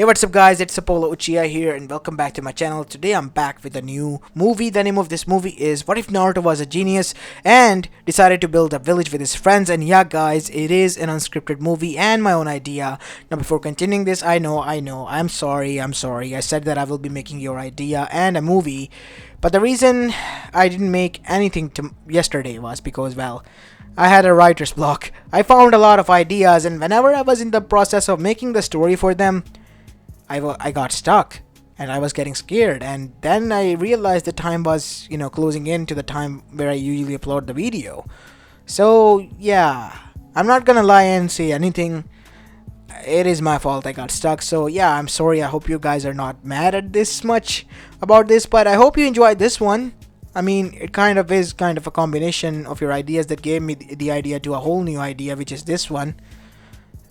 Hey, what's up guys, it's Apollo Uchiha here and welcome back to my channel. Today I'm back with a new movie. The name of this movie is What If Naruto Was a Genius and decided to build a village with his friends. And yeah guys, it is an unscripted movie and my own idea. Now before continuing this, I know, I'm sorry. I said that I will be making your idea and a movie. But the reason I didn't make anything yesterday was because, well, I had a writer's block. I found a lot of ideas and whenever I was in the process of making the story for them, I got stuck and I was getting scared, and then I realized the time was, closing in to the time where I usually upload the video. So yeah, I'm not gonna lie and say anything. It is my fault I got stuck. So yeah, I'm sorry. I hope you guys are not mad at this much about this, but I hope you enjoyed this one. I mean, it kind of is kind of a combination of your ideas that gave me the idea to a whole new idea, which is this one.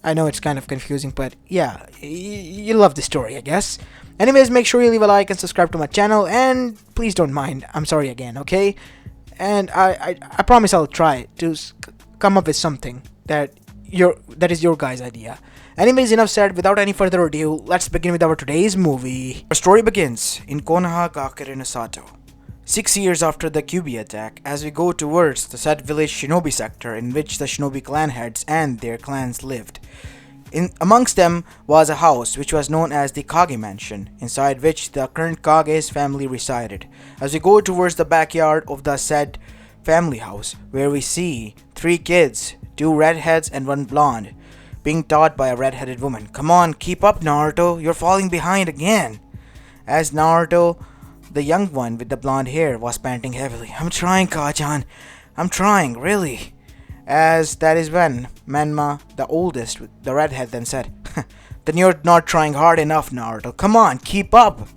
I know it's kind of confusing, but yeah, you love the story, I guess. Anyways, make sure you leave a like and subscribe to my channel, and please don't mind. I'm sorry again, okay? And I promise I'll try to come up with something that is your guys' idea. Anyways, enough said. Without any further ado, let's begin with our today's movie. Our story begins in Konoha, Sato. 6 years after the QB attack, as we go towards the said village shinobi sector in which the shinobi clan heads and their clans lived. Amongst them was a house which was known as the Kage Mansion, inside which the current Kage's family resided. As we go towards the backyard of the said family house, where we see 3 kids, 2 redheads and 1 blonde, being taught by a redheaded woman. Come on, keep up Naruto, you're falling behind again. As Naruto, the young one with the blonde hair, was panting heavily. I'm trying, Kachan. I'm trying, really. As that is when Menma, the oldest, the redhead, then said, then you're not trying hard enough, Naruto. Come on, keep up.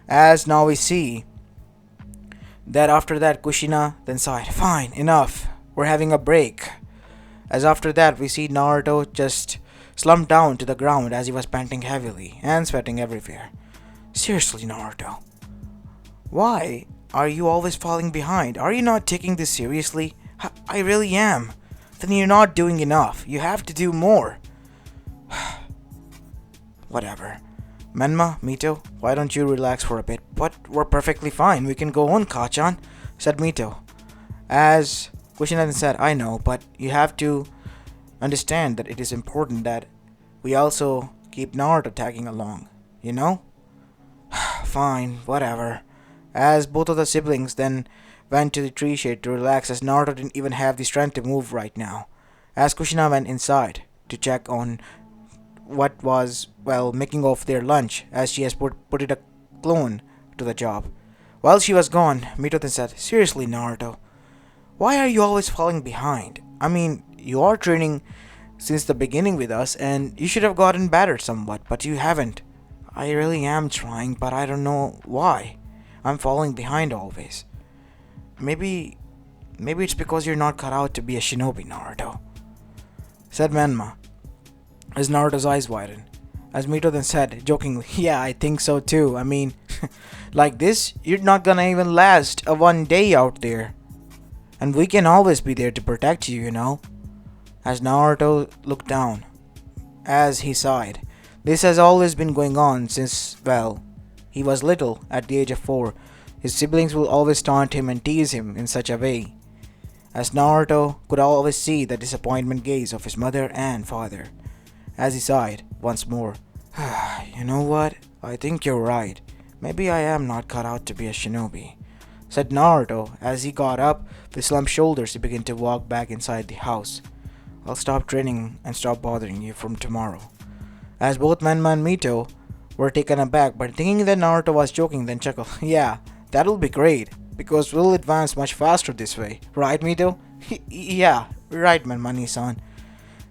As now we see that after that Kushina then sighed. Fine, enough. We're having a break. As after that we see Naruto just slumped down to the ground as he was panting heavily and sweating everywhere. Seriously, Naruto. Why are you always falling behind? Are you not taking this seriously? I really am. Then you're not doing enough. You have to do more. Whatever. Menma, Mito, why don't you relax for a bit? But we're perfectly fine. We can go on, Kachan, said Mito. As Kushina said, I know, but you have to understand that it is important that we also keep Naruto tagging along, you know? Fine, whatever. As both of the siblings then went to the tree shade to relax, as Naruto didn't even have the strength to move right now. As Kushina went inside to check on what was, well, making off their lunch, as she has put it a clone to the job. While she was gone, Mito then said, seriously Naruto, why are you always falling behind? I mean, you are training since the beginning with us and you should have gotten better somewhat, but you haven't. I really am trying, but I don't know why. I'm falling behind always. Maybe it's because you're not cut out to be a shinobi, Naruto, said Menma, as Naruto's eyes widened. As Mito then said, jokingly, yeah, I think so too. I mean, like this, you're not gonna even last a 1 day out there. And we can always be there to protect you, you know. As Naruto looked down, as he sighed. This has always been going on since, well, he was little, at the age of 4. His siblings will always taunt him and tease him in such a way. As Naruto could always see the disappointment gaze of his mother and father. As he sighed once more. You know what? I think you're right. Maybe I am not cut out to be a shinobi, said Naruto as he got up with slumped shoulders to begin to walk back inside the house. I'll stop training and stop bothering you from tomorrow. As both Menma and Mito were taken aback, but thinking that Naruto was joking, then chuckled. Yeah, that'll be great, because we'll advance much faster this way. Right, Mito? Yeah, right, Menma-san.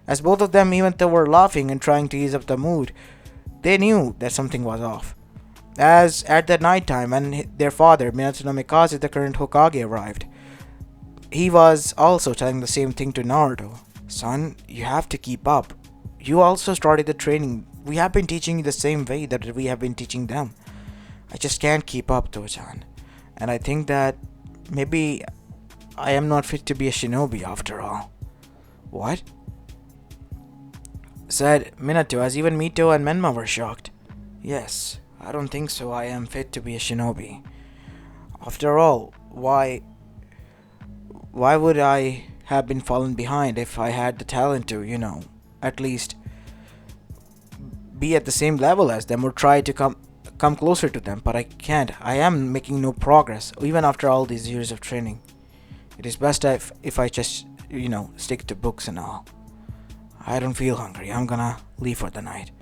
As both of them, even though were laughing and trying to ease up the mood, they knew that something was off. As at that night time, when their father, Minato no Mikaze, the current Hokage, arrived, he was also telling the same thing to Naruto. Son, you have to keep up. You also started the training. We have been teaching you the same way that we have been teaching them. I just can't keep up, Tojan. And I think that maybe I am not fit to be a shinobi after all. What? Said Minato, as even Mito and Menma were shocked. Yes, I don't think so. I am fit to be a shinobi. After all, why would I have been fallen behind if I had the talent to, at least be at the same level as them or try to come closer to them, but I can't. I am making no progress even after all these years of training. It is best if I just, stick to books and all. I don't feel hungry. I'm gonna leave for the night.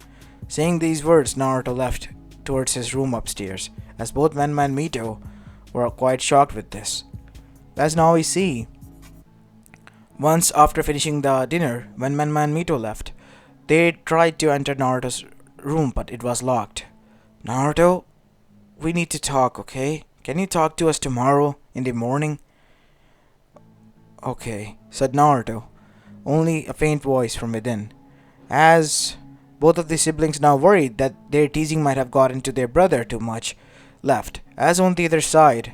Saying these words, Naruto left towards his room upstairs, as both Menma and Mito were quite shocked with this. As now we see, once after finishing the dinner, when Menma and Mito left, they tried to enter Naruto's room but it was locked. Naruto, we need to talk, okay? Can you talk to us tomorrow in the morning? Okay, said Naruto, only a faint voice from within, as both of the siblings now worried that their teasing might have gotten to their brother too much, left. As on the other side,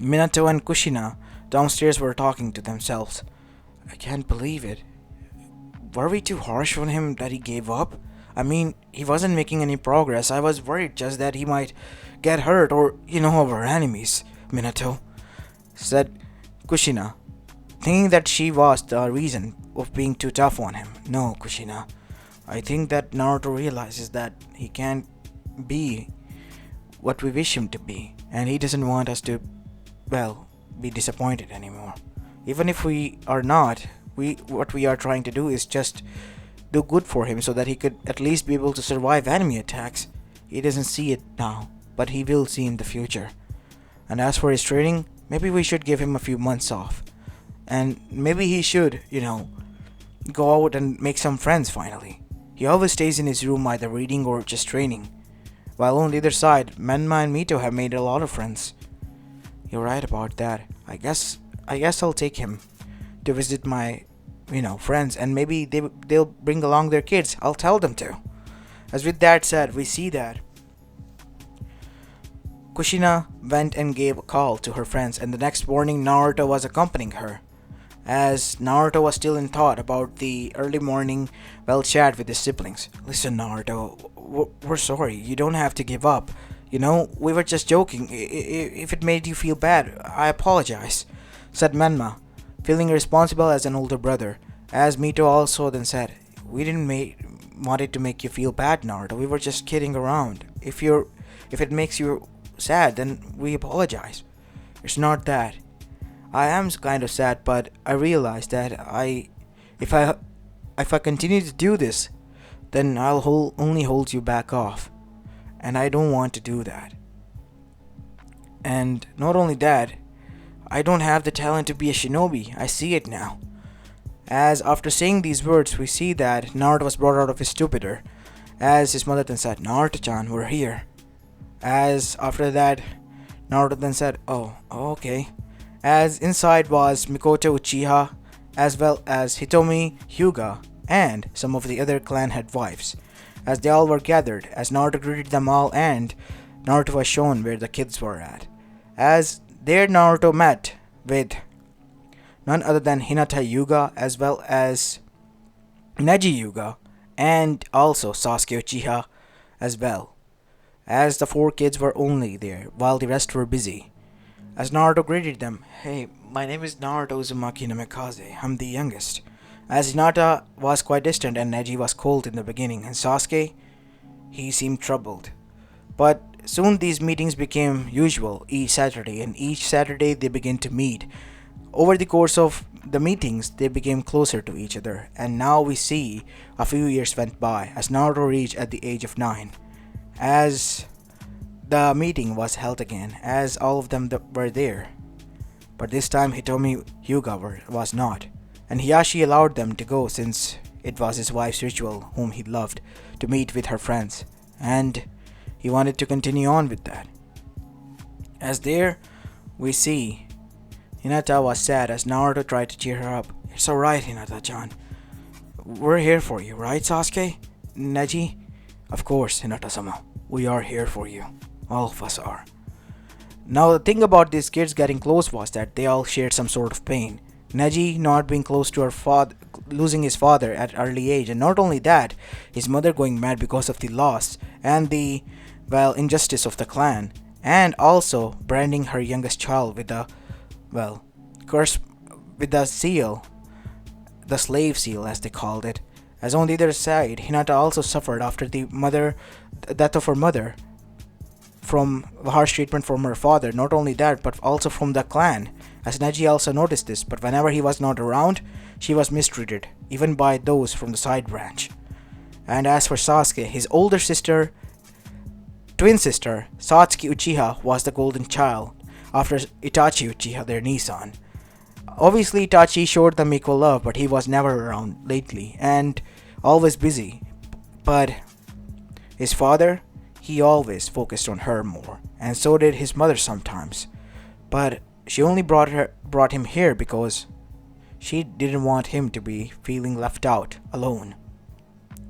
Minato and Kushina downstairs were talking to themselves. I can't believe it. Were we too harsh on him that he gave up? I mean, he wasn't making any progress. I was worried just that he might get hurt or, our enemies, Minato, said Kushina, thinking that she was the reason of being too tough on him. No, Kushina. I think that Naruto realizes that he can't be what we wish him to be, and he doesn't want us to, be disappointed anymore. Even if we are not, what we are trying to do is just do good for him so that he could at least be able to survive enemy attacks. He doesn't see it now, but he will see in the future. And as for his training, maybe we should give him a few months off. And maybe he should, go out and make some friends finally. He always stays in his room either reading or just training. While on the other side, Menma and Mito have made a lot of friends. You're right about that. I guess I'll take him to visit my, friends, and maybe they'll bring along their kids. I'll tell them to. As with that said, we see that Kushina went and gave a call to her friends, and the next morning Naruto was accompanying her. As Naruto was still in thought about the early morning chat with his siblings. Listen, Naruto, we're sorry. You don't have to give up. We were just joking. If it made you feel bad, I apologize, said Menma, feeling responsible as an older brother. As Mito also then said, we didn't want it to make you feel bad, Naruto. We were just kidding around. If it makes you sad, then we apologize. It's not that. I am kind of sad, but I realize that if I continue to do this, then I'll only hold you back off, and I don't want to do that. And not only that, I don't have the talent to be a shinobi. I see it now. As after saying these words, we see that Naruto was brought out of his stupor, as his mother then said, Naruto-chan, we're here. As after that, Naruto then said, oh, okay. As inside was Mikoto Uchiha, as well as Hitomi Hyuga, and some of the other clan head wives. As they all were gathered, as Naruto greeted them all, and Naruto was shown where the kids were at. As there Naruto met with none other than Hinata Hyuga, as well as Neji Hyuga, and also Sasuke Uchiha as well. As the four kids were only there, while the rest were busy. As Naruto greeted them, hey, my name is Naruto Uzumaki Namikaze, I'm the youngest. As Hinata was quite distant and Neji was cold in the beginning, and Sasuke, he seemed troubled. But soon these meetings became usual each Saturday, and each Saturday they began to meet. Over the course of the meetings, they became closer to each other, and now we see a few years went by as Naruto reached at the age of 9. As the meeting was held again, as all of them were there. But this time Hitomi Hyuga was not, and Hiyashi allowed them to go since it was his wife's ritual, whom he loved, to meet with her friends, and he wanted to continue on with that. As there, we see Hinata was sad as Naruto tried to cheer her up. It's alright, Hinata-chan. We're here for you, right, Sasuke? Neji? Of course, Hinata-sama. We are here for you. All of us are. Now the thing about these kids getting close was that they all shared some sort of pain. Neji not being close to her father, losing his father at early age, and not only that, his mother going mad because of the loss and the, well, injustice of the clan, and also branding her youngest child with the, well, curse, with the seal, the slave seal as they called it. As on the other side, Hinata also suffered after the death of her mother, from harsh treatment from her father. Not only that, but also from the clan, as Neji also noticed this, but whenever he was not around, she was mistreated, even by those from the side branch. And as for Sasuke, his older sister, twin sister, Satsuki Uchiha, was the golden child, after Itachi Uchiha, their Nissan. Obviously, Itachi showed them equal love, but he was never around lately, and always busy. But his father, he always focused on her more, and so did his mother sometimes. But she only brought him here because she didn't want him to be feeling left out, alone.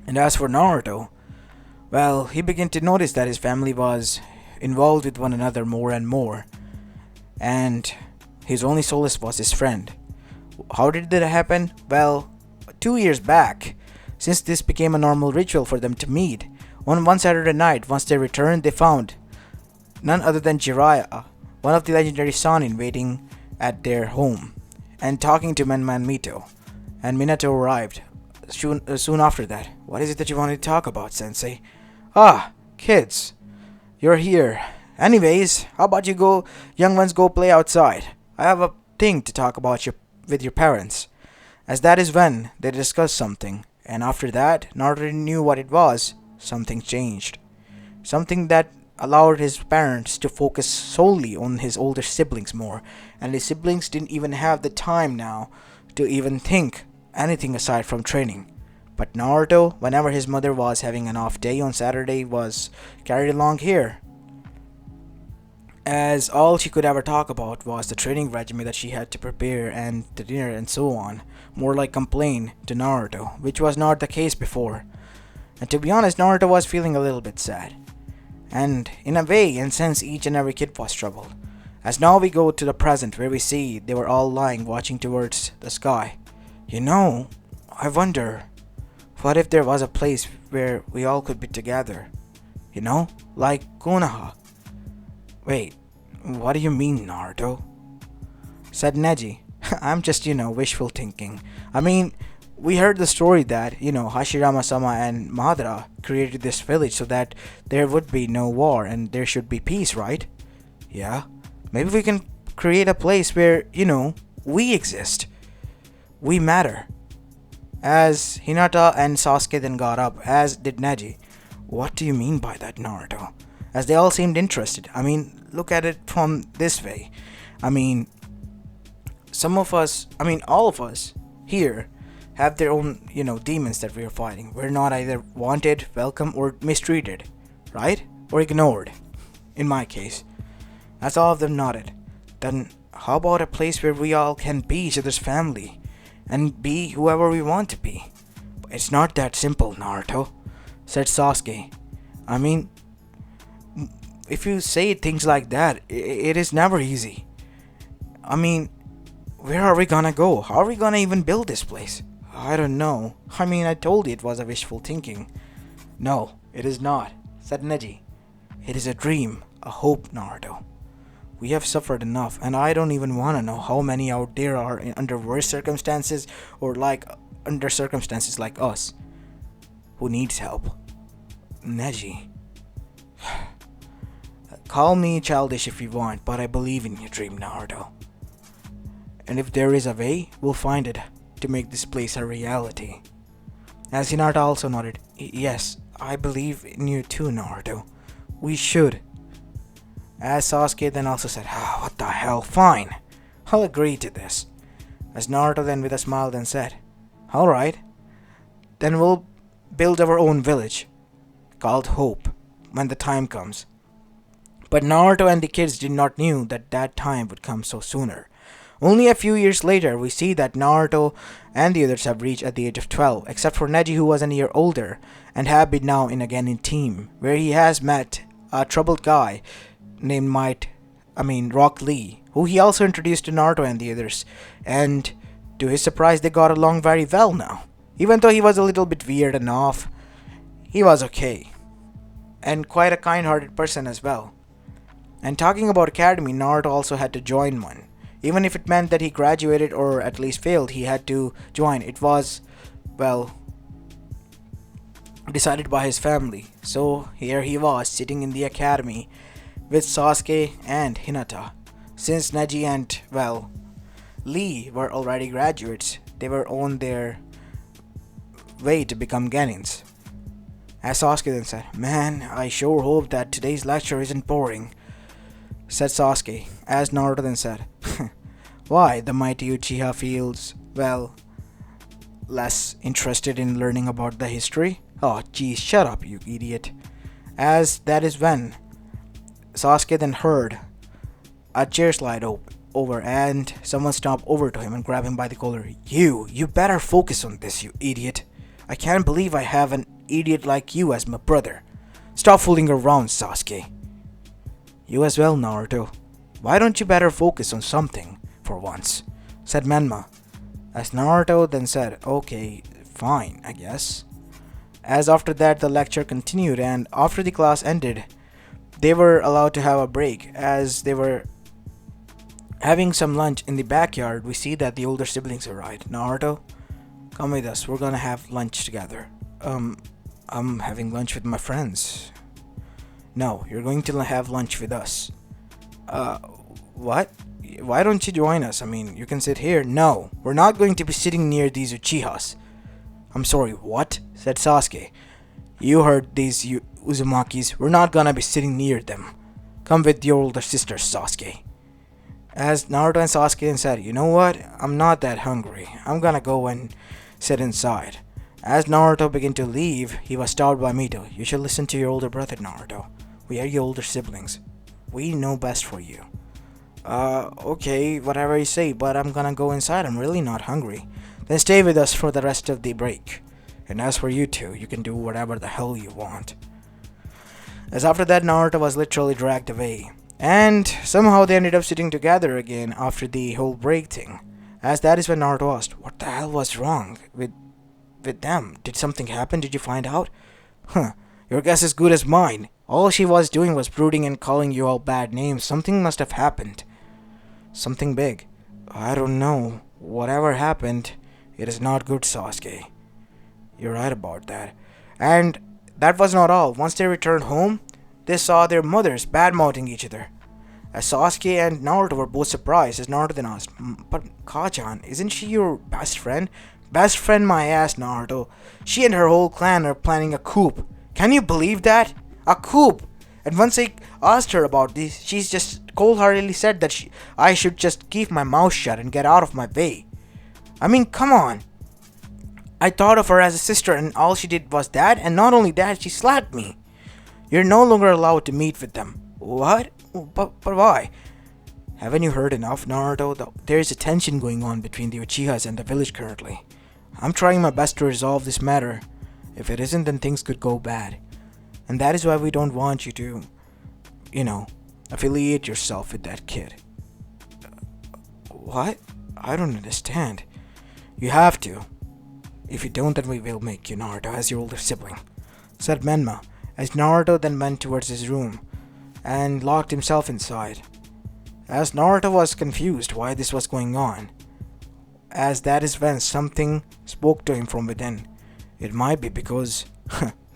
And as for Naruto, well, he began to notice that his family was involved with one another more and more, and his only solace was his friend. How did that happen? Well, 2 years back, since this became a normal ritual for them to meet, on one Saturday night, once they returned, they found none other than Jiraiya, one of the legendary Sannin, waiting at their home and talking to Man Mito. And Minato arrived soon after that. What is it that you wanted to talk about, Sensei? Ah, kids, you're here. Anyways, how about young ones go play outside? I have a thing to talk about with your parents. As that is when they discussed something, and after that, Naruto knew what it was. Something changed. Something that allowed his parents to focus solely on his older siblings more, and his siblings didn't even have the time now to even think anything aside from training. But Naruto, whenever his mother was having an off day on Saturday, was carried along here, as all she could ever talk about was the training regimen that she had to prepare and the dinner and so on, more like complain to Naruto, which was not the case before. And to be honest, Naruto was feeling a little bit sad. And in a way and sense, each and every kid was troubled. As now we go to the present, where we see they were all lying watching towards the sky. I wonder, what if there was a place where we all could be together? Like Konoha. Wait, what do you mean, Naruto? Said Neji. I'm just, wishful thinking. I mean, we heard the story that, Hashirama-sama and Madara created this village so that there would be no war and there should be peace, right? Yeah. Maybe we can create a place where, we exist. We matter. As Hinata and Sasuke then got up, as did Neji. What do you mean by that, Naruto? As they all seemed interested. I mean, look at it from this way. I mean, all of us here have their own, demons that we are fighting. We're not either wanted, welcome, or mistreated, right? Or ignored, in my case. As all of them nodded. Then, how about a place where we all can be each other's family, and be whoever we want to be? It's not that simple, Naruto, said Sasuke. I mean, if you say things like that, it is never easy. I mean, where are we gonna go? How are we gonna even build this place? I don't know. I told you it was a wishful thinking. No, it is not, said Neji. It is a dream, a hope, Naruto. We have suffered enough, and I don't even want to know how many out there are under worse circumstances, or under circumstances like us, who needs help. Neji. Call me childish if you want, but I believe in your dream, Naruto. And if there is a way, we'll find it to make this place a reality. As Hinata also nodded, yes, I believe in you too, Naruto. We should. As Sasuke then also said, what the hell, fine. I'll agree to this. As Naruto then with a smile then said, alright, then we'll build our own village, called Hope, when the time comes. But Naruto and the kids did not knew that time would come so sooner. Only a few years later, we see that Naruto and the others have reached at the age of 12, except for Neji, who was a year older, and have been now again in team, where he has met a troubled guy named Rock Lee, who he also introduced to Naruto and the others, and To his surprise, they got along very well now. Even though he was a little bit weird and off, he was okay. And quite a kind-hearted person as well. And talking about academy, Naruto also had to join one. Even if it meant that he graduated or at least failed, he had to join. It was, well, decided by his family. So here he was, sitting in the academy with Sasuke and Hinata. Since Neji and, well, Lee were already graduates, they were on their way to become Genins. As Sasuke then said, "Man, I sure hope that today's lecture isn't boring," said Sasuke. As Naruto then said, "Why, the mighty Uchiha feels, well, less interested in learning about the history?" "Oh, geez, shut up, you idiot." As that is when Sasuke then heard a chair slide over and someone stomped over to him and grabbed him by the collar. You better focus on this, you idiot. I can't believe I have an idiot like you as my brother. Stop fooling around, Sasuke." "You as well, Naruto. Why don't you better focus on something for once?" said Menma. As Naruto then said, "Okay, fine, I guess." As after that the lecture continued, and after the class ended, they were allowed to have a break. As they were having some lunch in the backyard, we see that the older siblings arrived. "Naruto, come with us. We're gonna have lunch together." I'm having lunch with my friends." "No, you're going to have lunch with us." What? Why don't you join us? I mean, you can sit here." "No, we're not going to be sitting near these Uchihas." "I'm sorry, what?" said Sasuke. "You heard these Uzumakis. We're not gonna be sitting near them. Come with your older sister, Sasuke." As Naruto and Sasuke then said, "You know what? I'm not that hungry. I'm gonna go and sit inside." As Naruto began to leave, he was stopped by Mito. "You should listen to your older brother, Naruto. We are your older siblings. We know best for you." Okay, whatever you say, but I'm gonna go inside. I'm really not hungry." "Then stay with us for the rest of the break. And as for you two, you can do whatever the hell you want." As after that, Naruto was literally dragged away. And somehow they ended up sitting together again after the whole break thing. As that is when Naruto asked, "What the hell was wrong with them? Did something happen? Did you find out?" Your guess is good as mine. All she was doing was brooding and calling you all bad names. Something must have happened. Something big. I don't know. Whatever happened, it is not good, Sasuke." "You're right about that." And that was not all. Once they returned home, they saw their mothers bad-mouthing each other. As Sasuke and Naruto were both surprised, as Naruto then asked, "But Kajan, isn't she your best friend?" "Best friend my ass, Naruto. She and her whole clan are planning a coup. Can you believe that? A coup!" And once I asked her about this, she's just cold-heartedly said that I should just keep my mouth shut and get out of my way. I mean, come on. I thought of her as a sister and all she did was that, and not only that, she slapped me. "You're no longer allowed to meet with them." "What? But why?" "Haven't you heard enough, Naruto? There is a tension going on between the Uchihas and the village currently. I'm trying my best to resolve this matter. If it isn't, then things could go bad. And that is why we don't want you to, affiliate yourself with that kid." "What? I don't understand." "You have to. If you don't, then we will make you, Naruto, as your older sibling," said Menma, as Naruto then went towards his room and locked himself inside. As Naruto was confused why this was going on, as that is when something spoke to him from within. It might be because,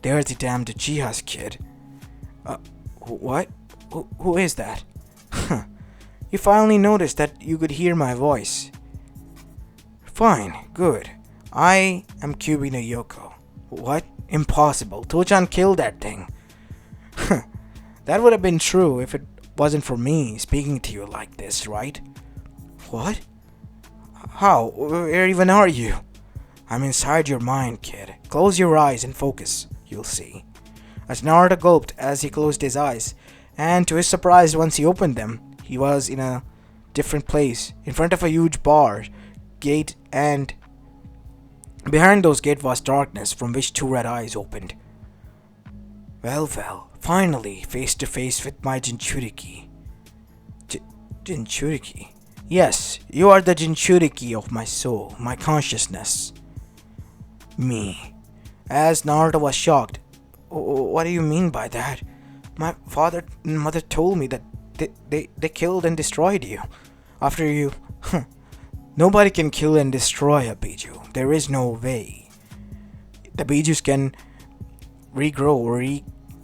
there's the damned Uchiha's kid. What? Who is that? You finally noticed that you could hear my voice. Fine, good. I am Kyuubi no Yoko. What? Impossible. Tochan killed that thing. That would have been true if it wasn't for me speaking to you like this, right? What? How? Where even are you? I'm inside your mind, kid. Close your eyes and focus. You'll see. As Naruto gulped as he closed his eyes, and to his surprise, once he opened them, he was in a different place, in front of a huge bar gate, and behind those gate was darkness from which two red eyes opened. Well, finally, face to face with my Jinchuriki. Jinchuriki? Yes, you are the Jinchuriki of my soul, my consciousness. Me. As Naruto was shocked. What do you mean by that? My father and mother told me that they killed and destroyed you. After you... Nobody can kill and destroy a Biju. There is no way. The Bijus can regrow or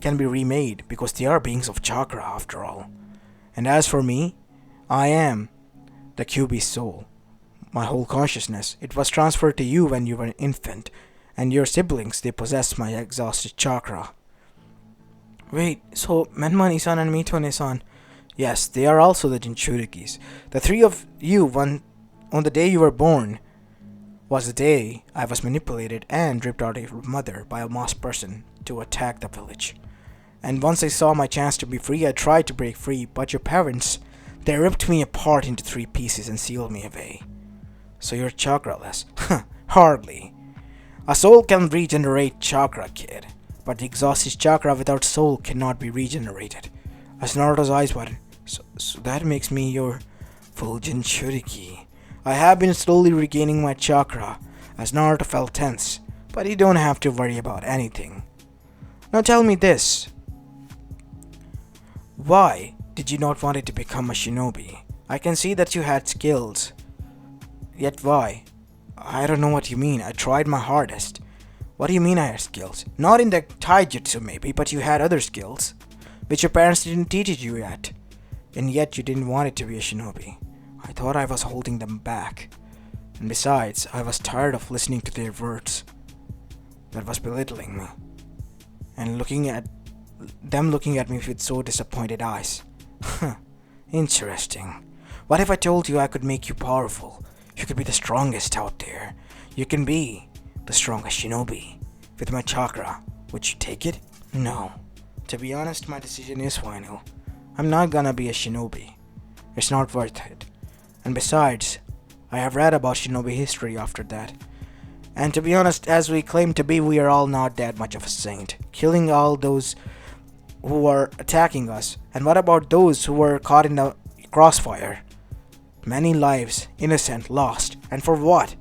can be remade because they are beings of chakra after all. And as for me, I am the QB soul. My whole consciousness. It was transferred to you when you were an infant. And your siblings, they possess my exhausted chakra. Wait, so Menma-san and Mito-san, yes, they are also the Jinchurikis. The three of you, on the day you were born, was the day I was manipulated and ripped out of your mother by a masked person to attack the village. And once I saw my chance to be free, I tried to break free, but your parents, they ripped me apart into 3 pieces and sealed me away. So you're chakraless? Hardly. A soul can regenerate chakra, kid. But the exhausted chakra without soul cannot be regenerated. As Naruto's eyes widened, so that makes me your full Jinchuriki. I have been slowly regaining my chakra, as Naruto felt tense, but you don't have to worry about anything. Now tell me this. Why did you not want to become a shinobi? I can see that you had skills. Yet why? I don't know what you mean. I tried my hardest. What do you mean I had skills? Not in the taijutsu maybe, but you had other skills, which your parents didn't teach you yet. And yet you didn't want it to be a shinobi. I thought I was holding them back. And besides, I was tired of listening to their words. That was belittling me. And looking at me with so disappointed eyes. Interesting. What if I told you I could make you powerful? You could be the strongest out there. You can be the strongest shinobi. With my chakra, would you take it? No. To be honest, my decision is final. I'm not gonna be a shinobi. It's not worth it. And besides, I have read about shinobi history after that. And to be honest, as we claim to be, we are all not that much of a saint. Killing all those who are attacking us. And what about those who were caught in the crossfire? Many lives, innocent, lost. And for what?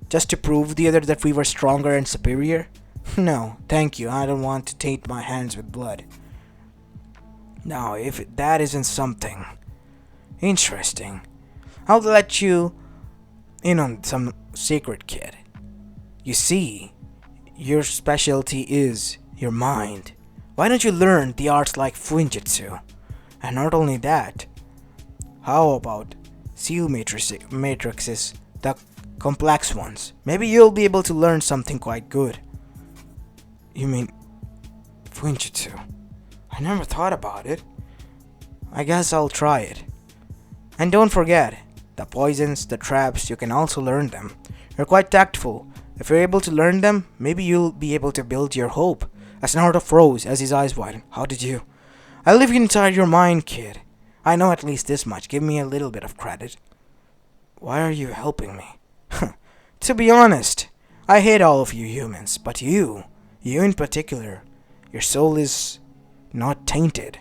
Just to prove the other that we were stronger and superior? No, thank you. I don't want to taint my hands with blood. Now, if that isn't something interesting, I'll let you in on some secret, kid. You see, your specialty is your mind. Why don't you learn the arts like Fuinjutsu? And not only that, how about seal matrices, the complex ones? Maybe you'll be able to learn something quite good. You mean Fuinjutsu? I never thought about it. I guess I'll try it. And don't forget, the poisons, the traps, you can also learn them. You're quite tactful. If you're able to learn them, maybe you'll be able to build your hope. As Naruto froze as his eyes widened. How did you? I live inside your mind, kid. I know at least this much. Give me a little bit of credit. Why are you helping me? To be honest, I hate all of you humans, but you in particular, your soul is not tainted.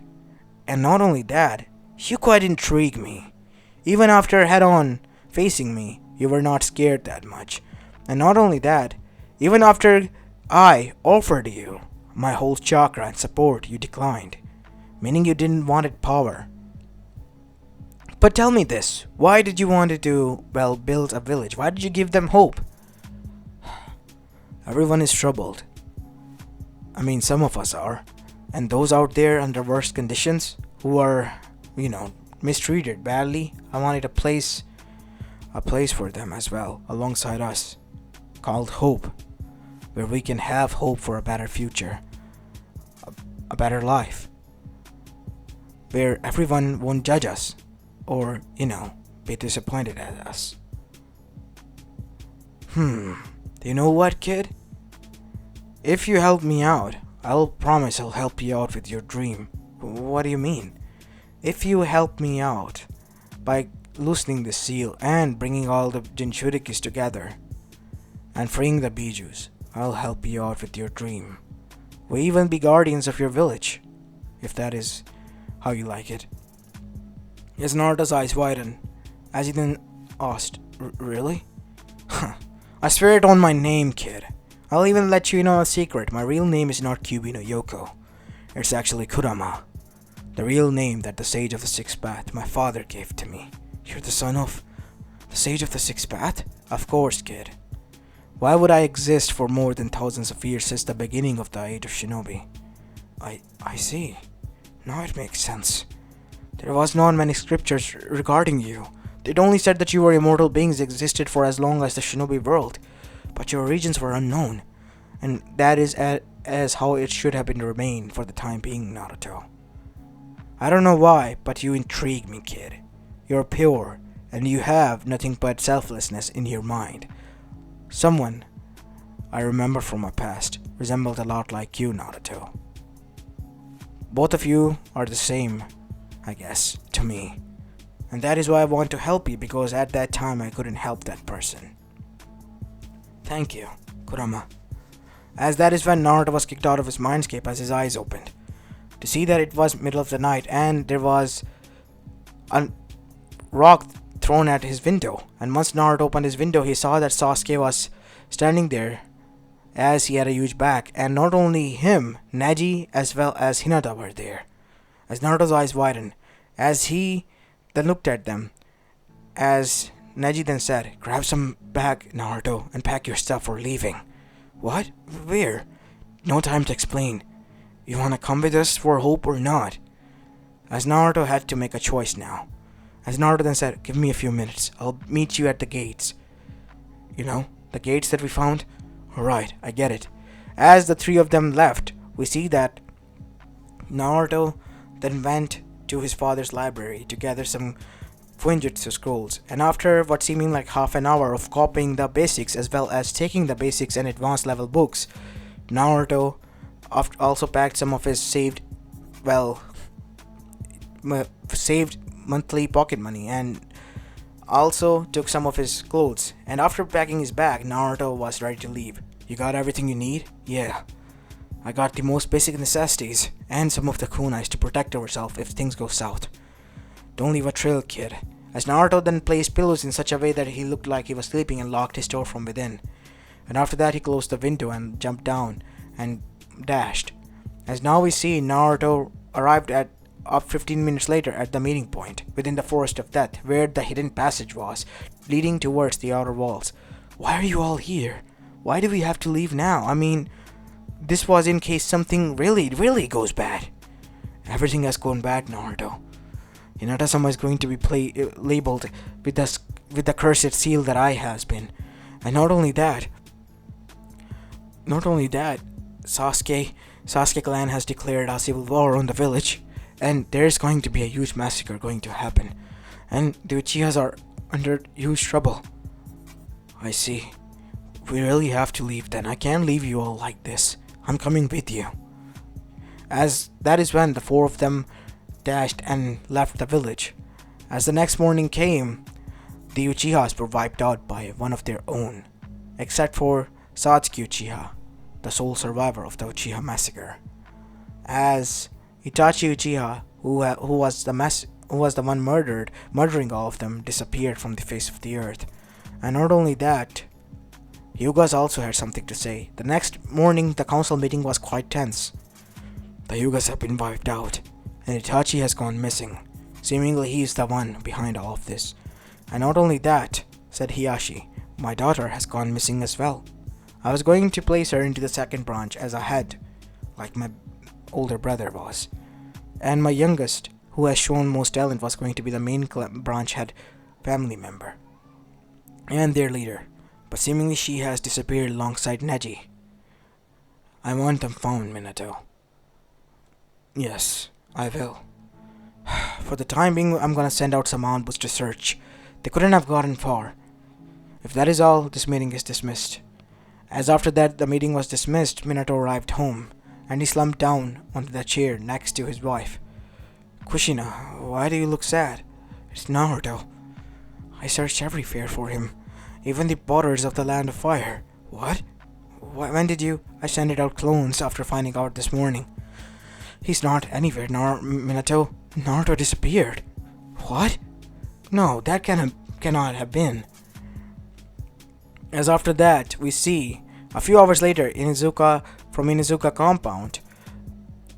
And not only that, you quite intrigue me. Even after head-on facing me, you were not scared that much. And not only that, even after I offered you my whole chakra and support, you declined. Meaning you didn't want power. But tell me this, why did you want to, build a village? Why did you give them hope? Everyone is troubled. I mean, some of us are. And those out there under worse conditions, who are, mistreated badly, I wanted a place for them as well, alongside us, called hope, where we can have hope for a better future, a better life, where everyone won't judge us, or, be disappointed at us. Do you know what, kid? If you help me out, I'll promise I'll help you out with your dream. What do you mean? If you help me out by loosening the seal and bringing all the Jinchurikis together and freeing the Bijus, I'll help you out with your dream. We'll even be guardians of your village, if that is how you like it. As Naruto's eyes widened, as he then asked, Really? I swear it on my name, kid. I'll even let you know a secret. My real name is not Kyubi no Yoko. It's actually Kurama. The real name that the Sage of the Sixth Path, my father, gave to me. You're the son of the Sage of the Sixth Path? Of course, kid. Why would I exist for more than thousands of years since the beginning of the Age of Shinobi? I see. Now it makes sense. There was not many scriptures regarding you. It only said that you were immortal beings existed for as long as the Shinobi world, but your origins were unknown, and that is as how it should have been remained for the time being, Naruto. I don't know why, but you intrigue me, kid. You're pure, and you have nothing but selflessness in your mind. Someone I remember from my past resembled a lot like you, Naruto. Both of you are the same, I guess, to me. And that is why I want to help you, because at that time I couldn't help that person. Thank you, Kurama. As that is when Naruto was kicked out of his mindscape as his eyes opened, to see that it was middle of the night and there was a rock thrown at his window. And once Naruto opened his window, he saw that Sasuke was standing there, as he had a huge back, and not only him, Neji as well as Hinata were there. As Naruto's eyes widened, as he then looked at them, as Neji then said, Grab some bag, Naruto, and pack your stuff, we're leaving. What? Where? No time to explain. You wanna come with us for hope or not? As Naruto had to make a choice now. As Naruto then said, Give me a few minutes, I'll meet you at the gates. You know, the gates that we found? Alright, I get it. As the three of them left, we see that Naruto then went to his father's library to gather some Fuinjutsu scrolls, and after what seeming like half an hour of copying the basics as well as taking the basics and advanced level books, Naruto also packed some of his saved monthly pocket money and also took some of his clothes. And after packing his bag, Naruto was ready to leave. You got everything you need? Yeah. I got the most basic necessities and some of the kunais to protect ourselves if things go south. Don't leave a trail, kid. As Naruto then placed pillows in such a way that he looked like he was sleeping and locked his door from within. And after that he closed the window and jumped down and dashed. As now we see Naruto arrived at 15 minutes later at the meeting point within the Forest of Death, where the hidden passage was, leading towards the outer walls. Why are you all here? Why do we have to leave now? I mean, this was in case something really goes bad. Everything has gone bad, Naruto. Hinata-sama is going to be labeled with the cursed seal that I has been. And not only that, Sasuke clan has declared a civil war on the village, and there's going to be a huge massacre going to happen, and the Uchihas are under huge trouble. I see. We really have to leave then. I can't leave you all like this. I'm coming with you. As that is when the four of them dashed and left the village. As the next morning came, the Uchihas were wiped out by one of their own, except for Satsuki Uchiha, the sole survivor of the Uchiha massacre. As Itachi Uchiha, who was the one murdering all of them, disappeared from the face of the earth. And not only that, Hyugas also had something to say. The next morning, the council meeting was quite tense. The Hyugas have been wiped out, and Itachi has gone missing. Seemingly he is the one behind all of this. And not only that, said Hiyashi, my daughter has gone missing as well. I was going to place her into the second branch as a head, like my older brother was. And my youngest, who has shown most talent, was going to be the main branch head family member and their leader. But seemingly she has disappeared alongside Neji. I want them found, Minato. Yes, I will. For the time being, I'm gonna send out some outposts to search. They couldn't have gotten far. If that is all, this meeting is dismissed. As after that the meeting was dismissed, Minato arrived home, and he slumped down onto the chair next to his wife. Kushina, why do you look sad? It's Naruto. I searched everywhere for him, even the borders of the land of fire. What? When did you? I sent out clones after finding out this morning. He's not anywhere, Minato. Naruto disappeared. What? No, that cannot have been. As after that, we see a few hours later, from Inuzuka compound,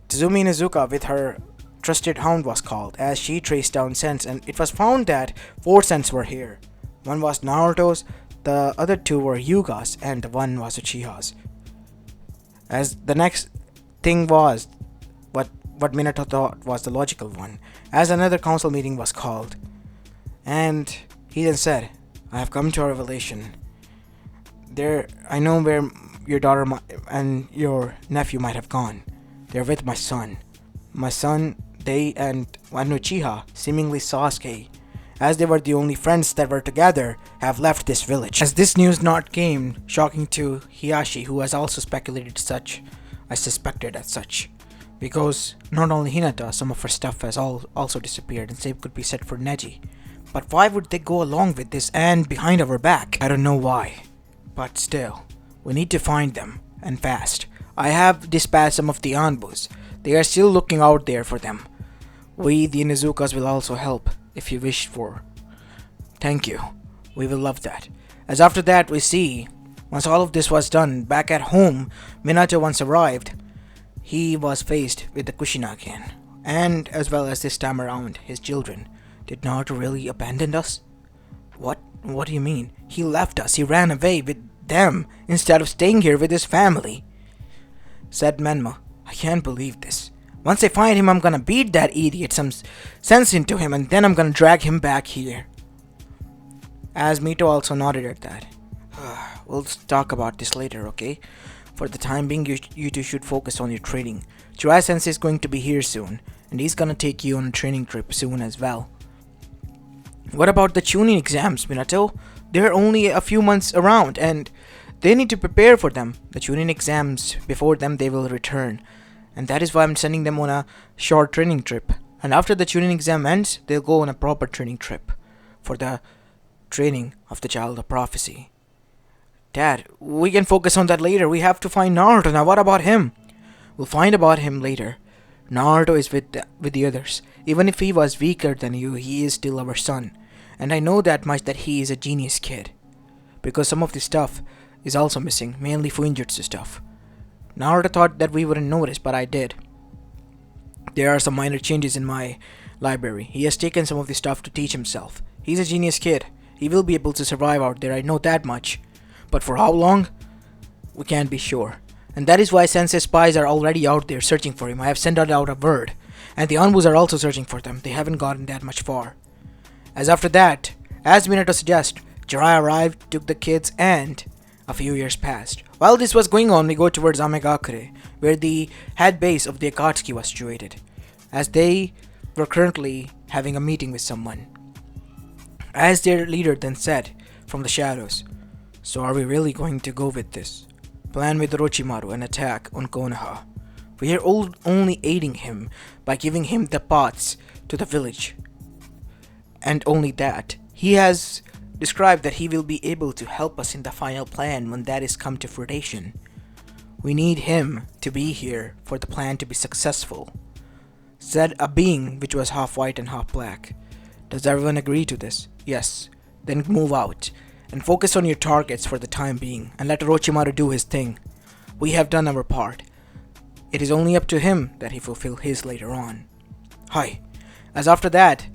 Tazumi Inuzuka with her trusted hound was called as she traced down scents, and it was found that 4 scents were here. One was Naruto's, the other 2 were Hyuga's, and the one was Uchiha's. As the next thing was what Minato thought was the logical one, as another council meeting was called, and he then said, "I have come to a revelation. I know where your daughter and your nephew might have gone. They're with my son. My son, they and one Uchiha, seemingly Sasuke, as they were the only friends that were together, have left this village." As this news not came shocking to Hiyashi, who has also speculated such, I suspected as such, because not only Hinata, some of her stuff has also disappeared, and same could be said for Neji. But why would they go along with this and behind our back? I don't know why, but still, we need to find them, and fast. I have dispatched some of the Anbus. They are still looking out there for them. We, the Inuzukas, will also help, if you wish for. Thank you. We will love that. As after that, we see, once all of this was done, back at home, Minato once arrived, he was faced with the Kushinaken, and as well as this time around, his children. Did Naruto really abandon us? What do you mean? He left us, he ran away with them, instead of staying here with his family. Said Menma, I can't believe this. Once I find him, I'm gonna beat that idiot some sense into him, and then I'm gonna drag him back here. As Mito also nodded at that. We'll talk about this later, okay? For the time being, you two should focus on your training. Jiraiya Sensei is going to be here soon, and he's gonna take you on a training trip soon as well. What about the tuning exams, Minato? They're only a few months around, and they need to prepare for them. The tuning exams, before them they will return. And that is why I'm sending them on a short training trip. And after the tuning exam ends, they'll go on a proper training trip for the training of the Child of Prophecy. Dad, we can focus on that later. We have to find Naruto. Now what about him? We'll find about him later. Naruto is with the others. Even if he was weaker than you, he is still our son. And I know that much, that he is a genius kid. Because some of the stuff is also missing, mainly Fuinjutsu stuff. Naruto thought that we wouldn't notice, but I did. There are some minor changes in my library. He has taken some of the stuff to teach himself. He's a genius kid. He will be able to survive out there, I know that much. But for how long? We can't be sure. And that is why Sensei spies are already out there searching for him. I have sent out a word. And the Anbus are also searching for them. They haven't gotten that much far. As after that, as Minato suggests, Jiraiya arrived, took the kids, and a few years passed. While this was going on, we go towards Amegakure, where the head base of the Akatsuki was situated, as they were currently having a meeting with someone. As their leader then said, from the shadows, "So are we really going to go with this plan with Orochimaru and attack on Konoha? We are only aiding him by giving him the paths to the village. And only that. He has described that he will be able to help us in the final plan when that is come to fruition. We need him to be here for the plan to be successful," said a being which was half white and half black. Does everyone agree to this? Yes. Then move out and focus on your targets for the time being, and let Orochimaru do his thing. We have done our part. It is only up to him that he fulfill his later on. Hi. As after that,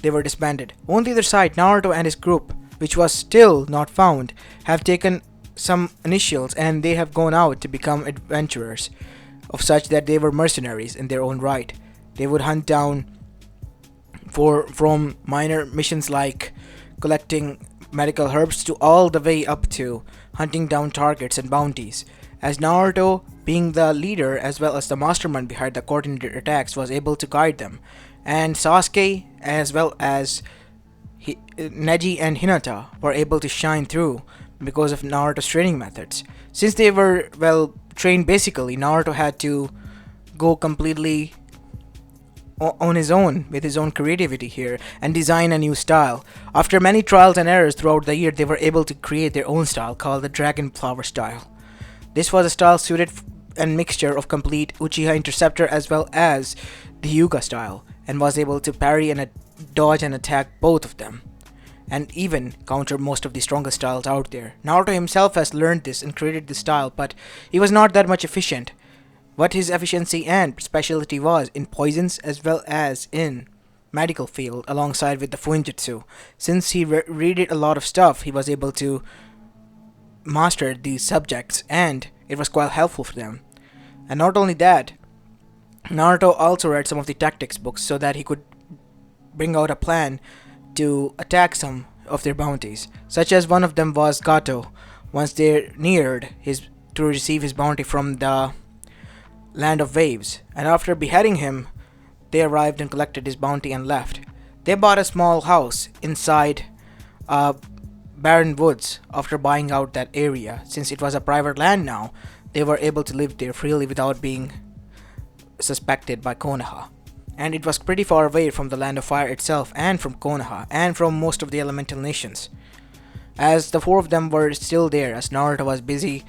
they were disbanded. On the other side, Naruto and his group, which was still not found, have taken some initials, and they have gone out to become adventurers, of such that they were mercenaries in their own right. They would hunt down from minor missions like collecting medical herbs to all the way up to hunting down targets and bounties. As Naruto, being the leader as well as the mastermind behind the coordinated attacks, was able to guide them, and Sasuke as well as Neji and Hinata were able to shine through because of Naruto's training methods. Since they were well trained, basically Naruto had to go completely on his own with his own creativity here and design a new style. After many trials and errors throughout the year, they were able to create their own style called the Dragon Flower style. This was a style suited and mixture of complete Uchiha Interceptor as well as the Hyuga style, and was able to parry and dodge and attack both of them. and even counter most of the strongest styles out there. Naruto himself has learned this and created this style, but he was not that much efficient. What his efficiency and specialty was in poisons as well as in medical field alongside with the Fuinjutsu. Since he read a lot of stuff, he was able to master these subjects and it was quite helpful for them. And not only that, Naruto also read some of the tactics books so that he could bring out a plan to attack some of their bounties, such as one of them was Gato. Once they neared his to receive his bounty from the land of waves, and after beheading him, they arrived and collected his bounty and left. They bought a small house inside barren woods after buying out that area. Since it was a private land now, they were able to live there freely without being suspected by Konoha. And it was pretty far away from the land of fire itself and from Konoha and from most of the elemental nations. As the four of them were still there, as Naruto was busy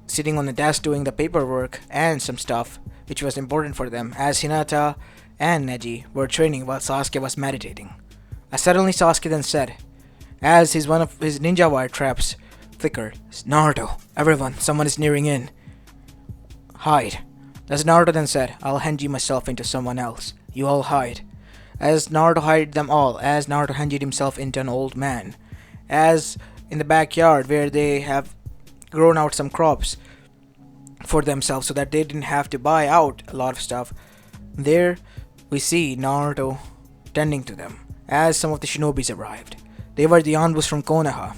sitting on the desk doing the paperwork and some stuff which was important for them, as Hinata and Neji were training while Sasuke was meditating. Suddenly Sasuke then said, as one of his ninja wire traps flickered, "Naruto, everyone, someone is nearing in. Hide." As Naruto then said, "I'll henji myself into someone else. You all hide." As Naruto hid them all, as Naruto henjied himself into an old man. As in the backyard where they have grown out some crops for themselves so that they didn't have to buy out a lot of stuff. There we see Naruto tending to them as some of the shinobis arrived. They were the envoys from Konoha,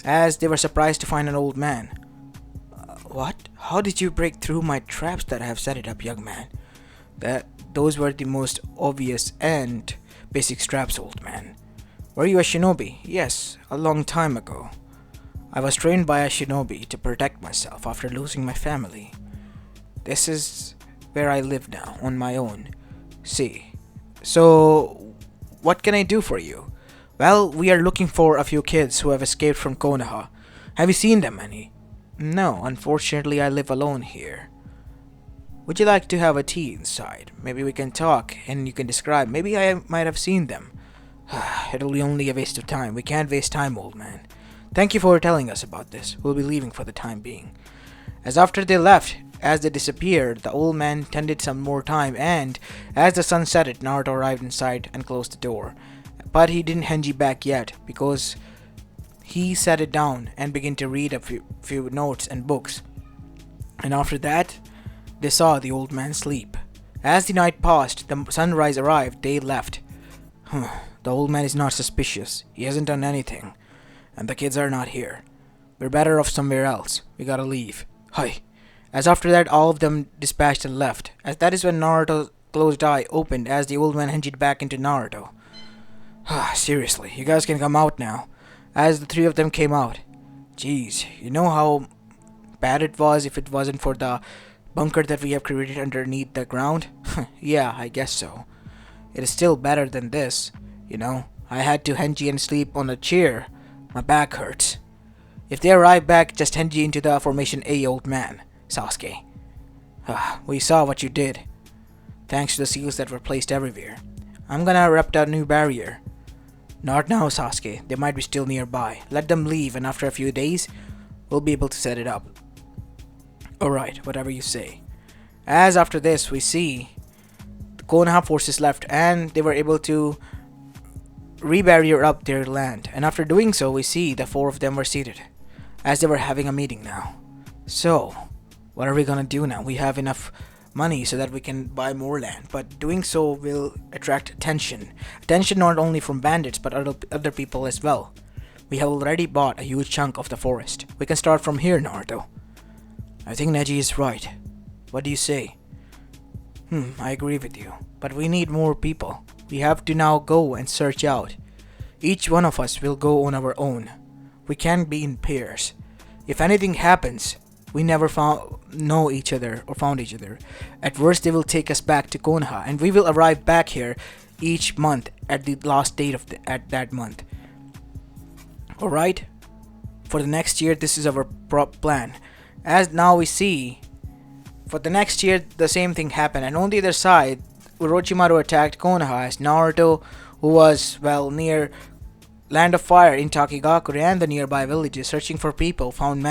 as they were surprised to find an old man. What? How did you break through my traps that I have set it up, young man? Those were the most obvious and basic traps, old man. Were you a shinobi? Yes, a long time ago. I was trained by a shinobi to protect myself after losing my family. This is where I live now, on my own. See. So, what can I do for you? Well, we are looking for a few kids who have escaped from Konoha. Have you seen them any? No, unfortunately I live alone here. Would you like to have a tea inside? Maybe we can talk and you can describe. Maybe I might have seen them. It'll be only a waste of time. We can't waste time, old man. Thank you for telling us about this. We'll be leaving for the time being. As after they left, as they disappeared, the old man tended some more time, and as the sun set, Naruto arrived inside and closed the door. But he didn't henji back yet, because he sat it down and began to read a few notes and books. And after that, they saw the old man sleep. As the night passed, the sunrise arrived, they left. The old man is not suspicious. He hasn't done anything. And the kids are not here. We're better off somewhere else. We gotta leave. Hi. As after that, all of them dispatched and left. As that is when Naruto's closed eye opened as the old man henjied back into Naruto. Seriously, you guys can come out now. As the three of them came out. Jeez, you know how bad it was if it wasn't for the bunker that we have created underneath the ground? Yeah, I guess so. It is still better than this. You know, I had to henji and sleep on a chair. My back hurts. If they arrive back, just henji into the formation A, old man. Sasuke. We saw what you did. Thanks to the seals that were placed everywhere. I'm gonna erect a new barrier. Not now, Sasuke. They might be still nearby. Let them leave, and after a few days, we'll be able to set it up. Alright, whatever you say. As after this, we see the Konoha forces left, and they were able to rebarrier up their land. And after doing so, we see the four of them were seated, as they were having a meeting now. So, what are we gonna do now? We have enough money so that we can buy more land, but doing so will attract attention. Attention not only from bandits, but other people as well. We have already bought a huge chunk of the forest. We can start from here, Naruto. I think Neji is right. What do you say? I agree with you, but we need more people. We have to now go and search out. Each one of us will go on our own. We can't be in pairs. If anything happens, we never know each other or found each other. At worst, they will take us back to Konoha, and we will arrive back here each month at the last date of at that month. Alright? For the next year, this is our plan. As now we see, for the next year, the same thing happened, and on the other side, Orochimaru attacked Konoha as Naruto, who was, well, near Land of Fire in Takigakure and the nearby villages searching for people found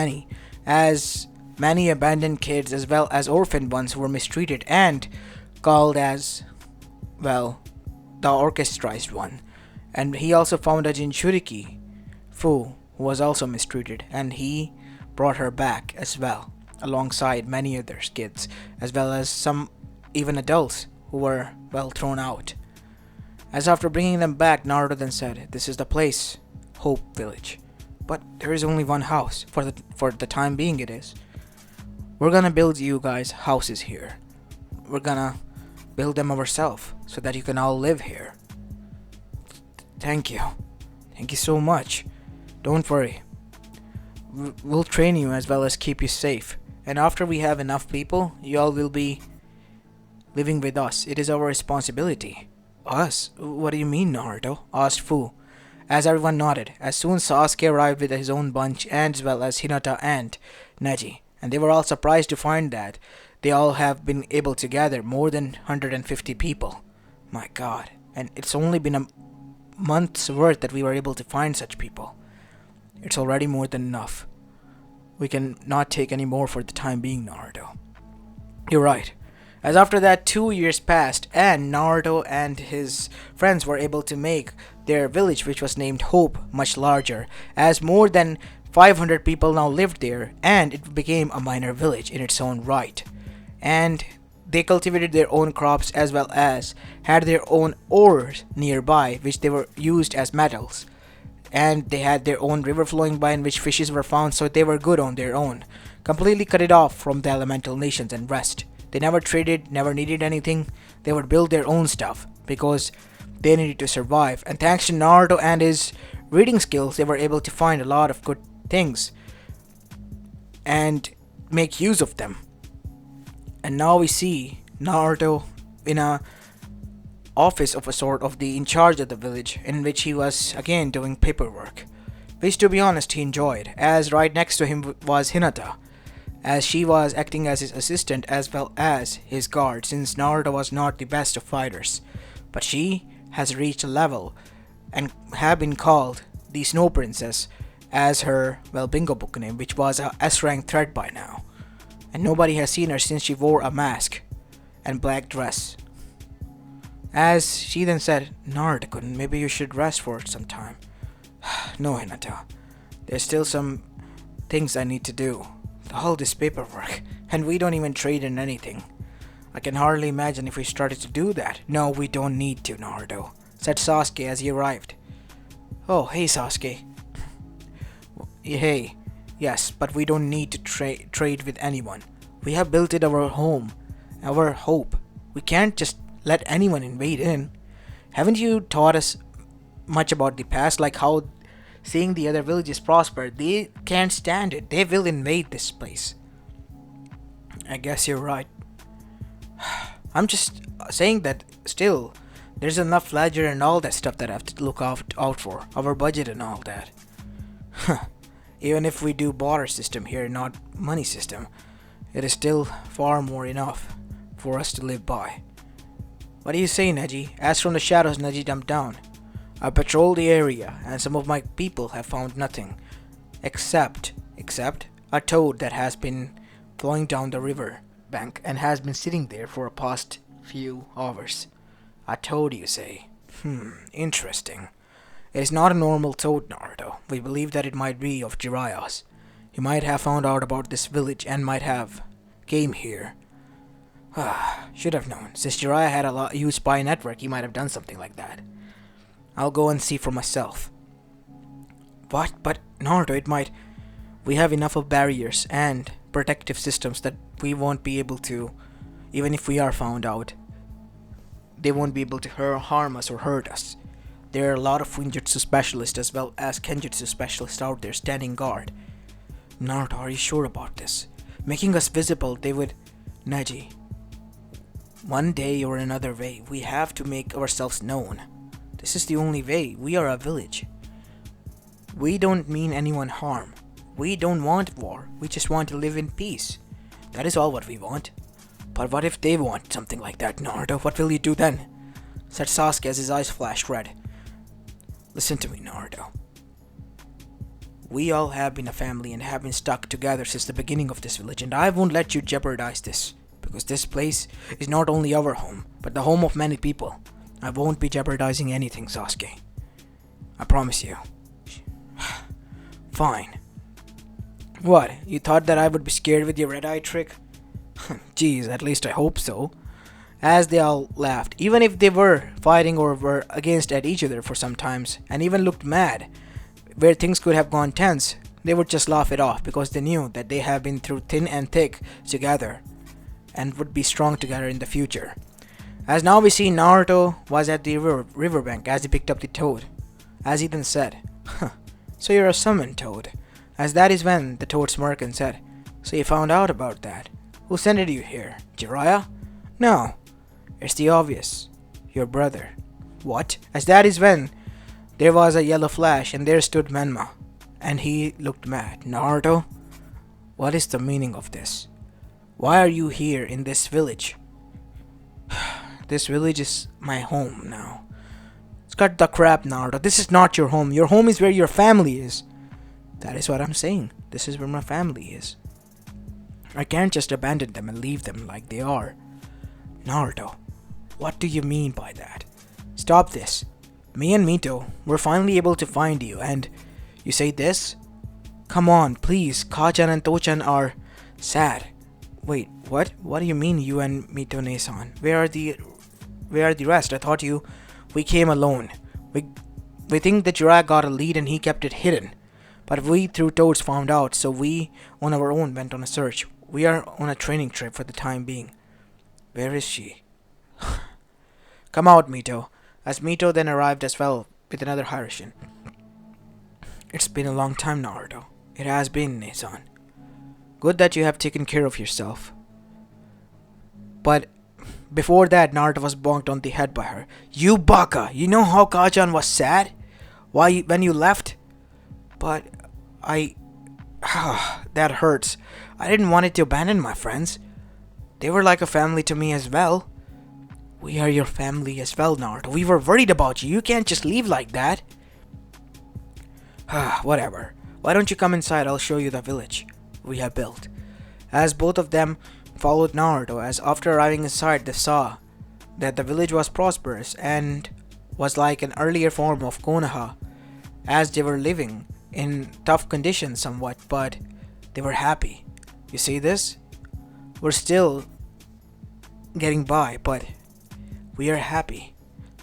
as many abandoned kids as well as orphaned ones who were mistreated and called as, well, the orchestrized one. And he also found a Jinchuriki Fu who was also mistreated, and he brought her back as well, alongside many other kids, as well as some even adults who were, well, thrown out. As after bringing them back, Naruto then said, "This is the place, Hope Village. But there is only one house, for the time being it is. We're gonna build you guys houses here. We're gonna build them ourselves, so that you can all live here. Thank you. Thank you so much. Don't worry. We'll train you as well as keep you safe. And after we have enough people, you all will be living with us. It is our responsibility." "Us? What do you mean, Naruto?" asked Fu, as everyone nodded. As soon Sasuke arrived with his own bunch, and as well as Hinata and Neji, and they were all surprised to find that they all have been able to gather more than 150 people. My god, and it's only been a month's worth that we were able to find such people. It's already more than enough. We can not take any more for the time being, Naruto. You're right. As after that, 2 years passed, and Naruto and his friends were able to make their village, which was named Hope, much larger, as more than 500 people now lived there, and it became a minor village in its own right. And they cultivated their own crops as well as had their own ores nearby, which they were used as metals. And they had their own river flowing by in which fishes were found, so they were good on their own. Completely cut it off from the elemental nations and rest. They never traded, never needed anything. They would build their own stuff because they needed to survive. And thanks to Naruto and his reading skills, they were able to find a lot of good things and make use of them. And now we see Naruto in a office of a sort of the in charge of the village, in which he was again doing paperwork, which to be honest he enjoyed, as right next to him was Hinata, as she was acting as his assistant as well as his guard, since Naruto was not the best of fighters. But she has reached a level and have been called the Snow Princess as her, well, bingo book name, which was a S-rank threat by now. And nobody has seen her since she wore a mask and black dress. As she then said, "Naruto-kun, maybe you should rest for some time." "No, Hinata. There's still some things I need to do. All this paperwork, and we don't even trade in anything. I can hardly imagine if we started to do that." "No, we don't need to, Naruto," said Sasuke as he arrived. "Oh, hey Sasuke." "Hey, yes, but we don't need to trade with anyone. We have built it our home, our hope. We can't just let anyone invade in. Haven't you taught us much about the past, like how seeing the other villages prosper, they can't stand it. They will invade this place." "I guess you're right. I'm just saying that still, there's enough ledger and all that stuff that I have to look out for, our budget and all that." "Even if we do barter system here, not money system, it is still far more enough for us to live by." "What do you say, Neji?" As from the shadows, Neji jumped down. "I patrolled the area, and some of my people have found nothing, except a toad that has been flowing down the river bank and has been sitting there for the past few hours." "A toad, you say? Interesting. It is not a normal toad, Naruto. We believe that it might be of Jiraiya's. He might have found out about this village and might have came here. Should have known. Since Jiraiya had a huge spy network, he might have done something like that. I'll go and see for myself." "What? But Naruto, it might... We have enough of barriers and protective systems that we won't be able to, even if we are found out, they won't be able to harm us or hurt us. There are a lot of Fuinjutsu specialists as well as Kenjutsu specialists out there standing guard." "Naruto, are you sure about this? Making us visible, they would..." "Neji, one day or another way, we have to make ourselves known. This is the only way. We are a village. We don't mean anyone harm. We don't want war. We just want to live in peace. That is all what we want. But what if they want something like that, Naruto? What will you do then?" said Sasuke as his eyes flashed red. Listen to me, Naruto. We all have been a family and have been stuck together since the beginning of this village, and I won't let you jeopardize this. Because this place is not only our home, but the home of many people. I won't be jeopardizing anything, Sasuke. I promise you. Fine. What, you thought that I would be scared with your red-eye trick? Geez, at least I hope so. As they all laughed, even if they were fighting or were against at each other for some times, and even looked mad, where things could have gone tense, they would just laugh it off because they knew that they have been through thin and thick together and would be strong together in the future. As now we see Naruto was at the riverbank as he picked up the toad. As he then said, "So you're a summoned toad." As that is when the toad smirked and said, "So you found out about that? Who sent you here? Jiraiya?" "No, it's the obvious. Your brother." "What?" As that is when there was a yellow flash and there stood Menma. And he looked mad. "Naruto, what is the meaning of this? Why are you here in this village?" "This village is my home now." "Cut the crap, Naruto. This is not your home. Your home is where your family is." "That is what I'm saying. This is where my family is. I can't just abandon them and leave them like they are." "Naruto, what do you mean by that?" "Stop this. Me and Mito were finally able to find you, and you say this? Come on, please. Kachan and Tochan are sad." "Wait, what? What do you mean you and Mito Nesan? Where are the rest? I thought we came alone. We think that Jiraiya got a lead and he kept it hidden. But we through Toads found out, so we on our own went on a search. We are on a training trip for the time being." "Where is she?" "Come out, Mito." As Mito then arrived as well with another Hiraishin. "It's been a long time, Naruto." "It has been, Nesan. Good that you have taken care of yourself." But before that, Naruto was bonked on the head by her. "You baka! You know how Kachan was sad? Why, when you left?" "But I... that hurts. I didn't want it to abandon my friends. They were like a family to me as well." "We are your family as well, Naruto. We were worried about you. You can't just leave like that." "Whatever. Why don't you come inside? I'll show you the village we have built." As both of them followed Naruto, as after arriving inside they saw that the village was prosperous and was like an earlier form of Konoha, as they were living in tough conditions somewhat, but they were happy. You see this? We're still getting by, but we are happy.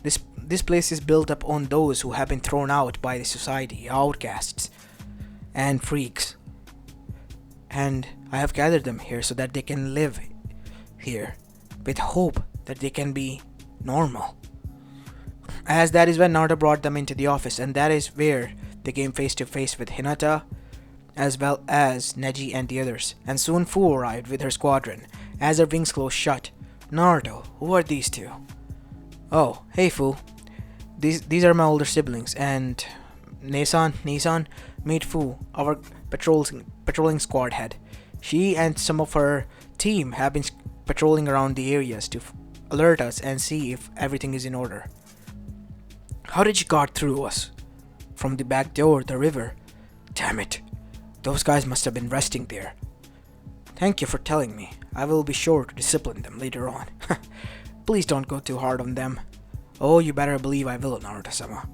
This place is built up on those who have been thrown out by the society, outcasts and freaks. And I have gathered them here so that they can live here with hope that they can be normal. As that is when Naruto brought them into the office, and that is where they came face to face with Hinata as well as Neji and the others. And soon Fu arrived with her squadron as her wings closed shut. "Naruto, who are these two?" "Oh, hey Fu. These are my older siblings, and Nisan, meet Fu, our patrolling squad head. She and some of her team have been patrolling around the areas to alert us and see if everything is in order." "How did you got through us?" "From the back door, the river." "Damn it. Those guys must have been resting there." "Thank you for telling me. I will be sure to discipline them later on." "Please don't go too hard on them." "Oh, you better believe I will, Naruto-sama."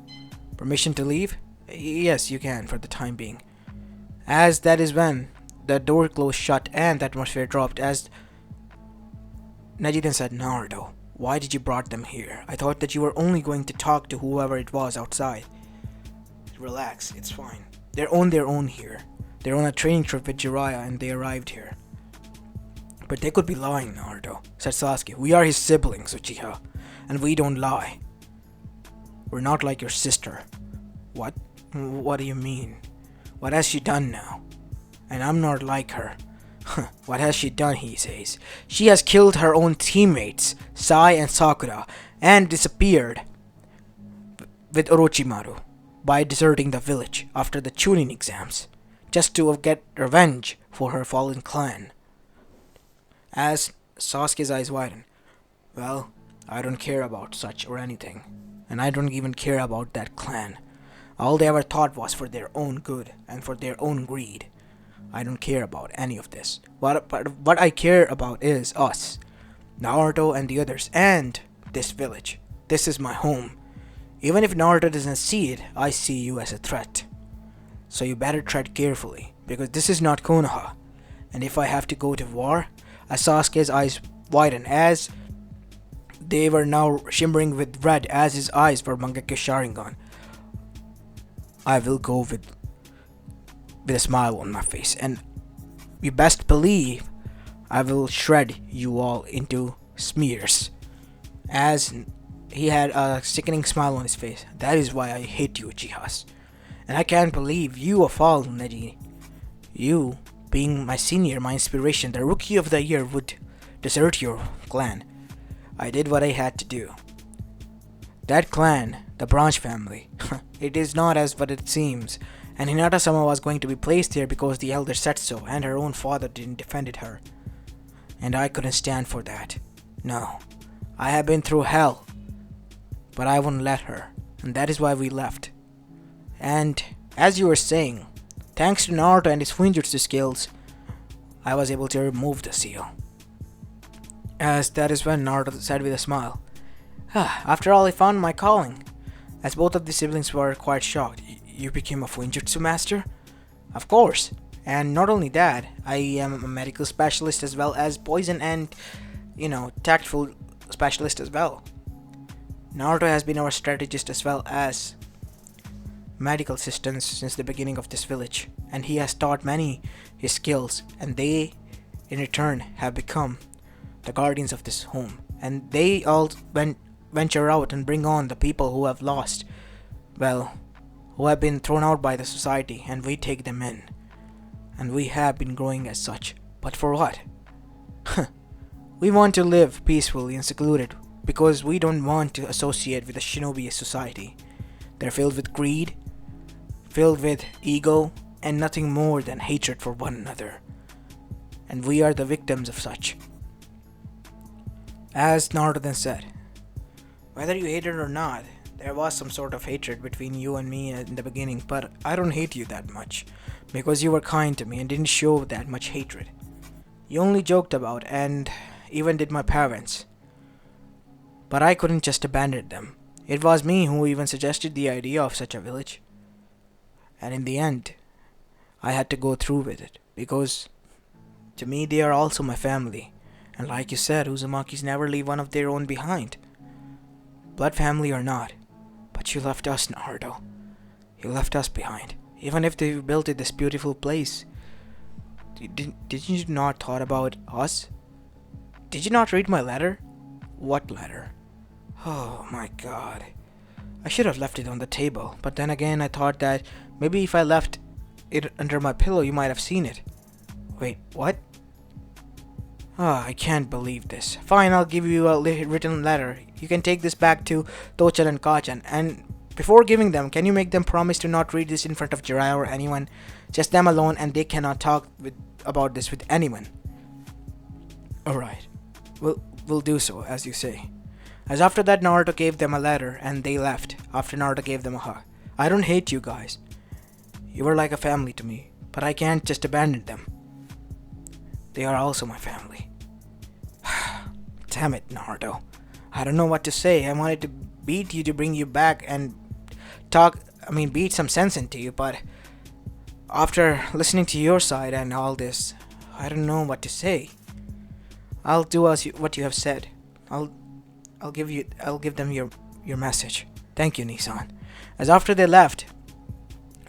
"Permission to leave?" "Yes, you can for the time being." As that is when the door closed shut and the atmosphere dropped, as Neji then said, "Naruto, why did you brought them here? I thought that you were only going to talk to whoever it was outside." "Relax, it's fine. They're on their own here. They're on a training trip with Jiraiya and they arrived here." "But they could be lying, Naruto," said Sasuke. "We are his siblings, Uchiha, and we don't lie. We're not like your sister." "What? What do you mean? What has she done now?" "And I'm not like her." "What has she done?" he says. "She has killed her own teammates, Sai and Sakura, and disappeared with Orochimaru by deserting the village after the Chunin exams, just to get revenge for her fallen clan." As Sasuke's eyes widen, "Well, I don't care about such or anything, and I don't even care about that clan. All they ever thought was for their own good and for their own greed. I don't care about any of this. But what I care about is us, Naruto and the others, and this village. This is my home. Even if Naruto doesn't see it, I see you as a threat. So you better tread carefully, because this is not Konoha. And if I have to go to war, as Sasuke's eyes widen as they were now shimmering with red as his eyes were Mangekyo Sharingan, I will go with a smile on my face, and you best believe I will shred you all into smears. As he had a sickening smile on his face. That is why I hate you, Uchihas. And I can't believe you of all, Neji. You, being my senior, my inspiration, the rookie of the year, would desert your clan. I did what I had to do. That clan, the branch family, it is not as what it seems. And Hinata-sama was going to be placed here because the elder said so, and her own father didn't defend her. And I couldn't stand for that. No. I have been through hell. But I wouldn't let her. And that is why we left. And, as you were saying, thanks to Naruto and his Fuinjutsu skills, I was able to remove the seal. As that is when Naruto said with a smile, after all, I found my calling. As both of the siblings were quite shocked. You became a Fuinjutsu master? Of course. And not only that, I am a medical specialist as well as poison and, tactful specialist as well. Naruto has been our strategist as well as medical assistant since the beginning of this village, and he has taught many his skills, and they, in return, have become the guardians of this home. And they all venture out and bring on the people who have lost, who have been thrown out by the society, and we take them in. And we have been growing as such. But for what? We want to live peacefully and secluded because we don't want to associate with a shinobi society. They're filled with greed, filled with ego, and nothing more than hatred for one another. And we are the victims of such. As Naruto then said, whether you hate it or not, there was some sort of hatred between you and me in the beginning, but I don't hate you that much, because you were kind to me and didn't show that much hatred. You only joked about, and even did my parents. But I couldn't just abandon them. It was me who even suggested the idea of such a village. And in the end, I had to go through with it, because to me they are also my family. And like you said, Uzumakis never leave one of their own behind. Blood family or not. But you left us, Naruto. You left us behind. Even if they built this beautiful place. Did you not thought about us? Did you not read my letter? What letter? Oh my god. I should have left it on the table. But then again, I thought that maybe if I left it under my pillow, you might have seen it. Wait, what? I can't believe this. Fine, I'll give you a written letter. You can take this back to Tochan and Kachan. And before giving them, can you make them promise to not read this in front of Jiraiya or anyone? Just them alone, and they cannot talk about this with anyone. Alright. We'll do so, as you say. As after that, Naruto gave them a letter, and they left, after Naruto gave them a hug. I don't hate you guys. You were like a family to me, but I can't just abandon them. They are also my family. Damn it, Naruto. I don't know what to say. I wanted to beat you to bring you back and beat some sense into you, but after listening to your side and all this, I don't know what to say. I'll do what you have said. I'll give them your message. Thank you, Nissan. As after they left,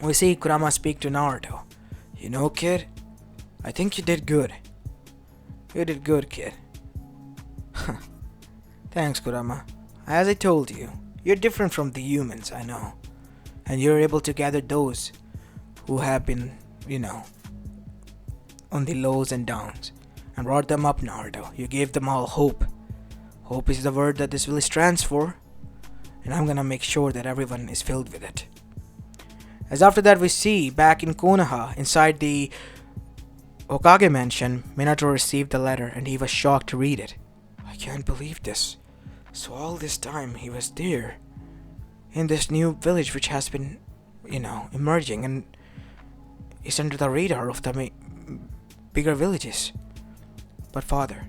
we see Kurama speak to Naruto. You know, kid, I think you did good. You did good, kid. Thanks, Kurama. As I told you, you're different from the humans, I know. And you're able to gather those who have been, on the lows and downs, and brought them up, Naruto. You gave them all hope. Hope is the word that this village stands for, and I'm gonna make sure that everyone is filled with it. As after that, we see back in Konoha, inside the Hokage mansion, Minato received the letter and he was shocked to read it. I can't believe this. So all this time he was there, in this new village which has been, emerging and is under the radar of the bigger villages. But father,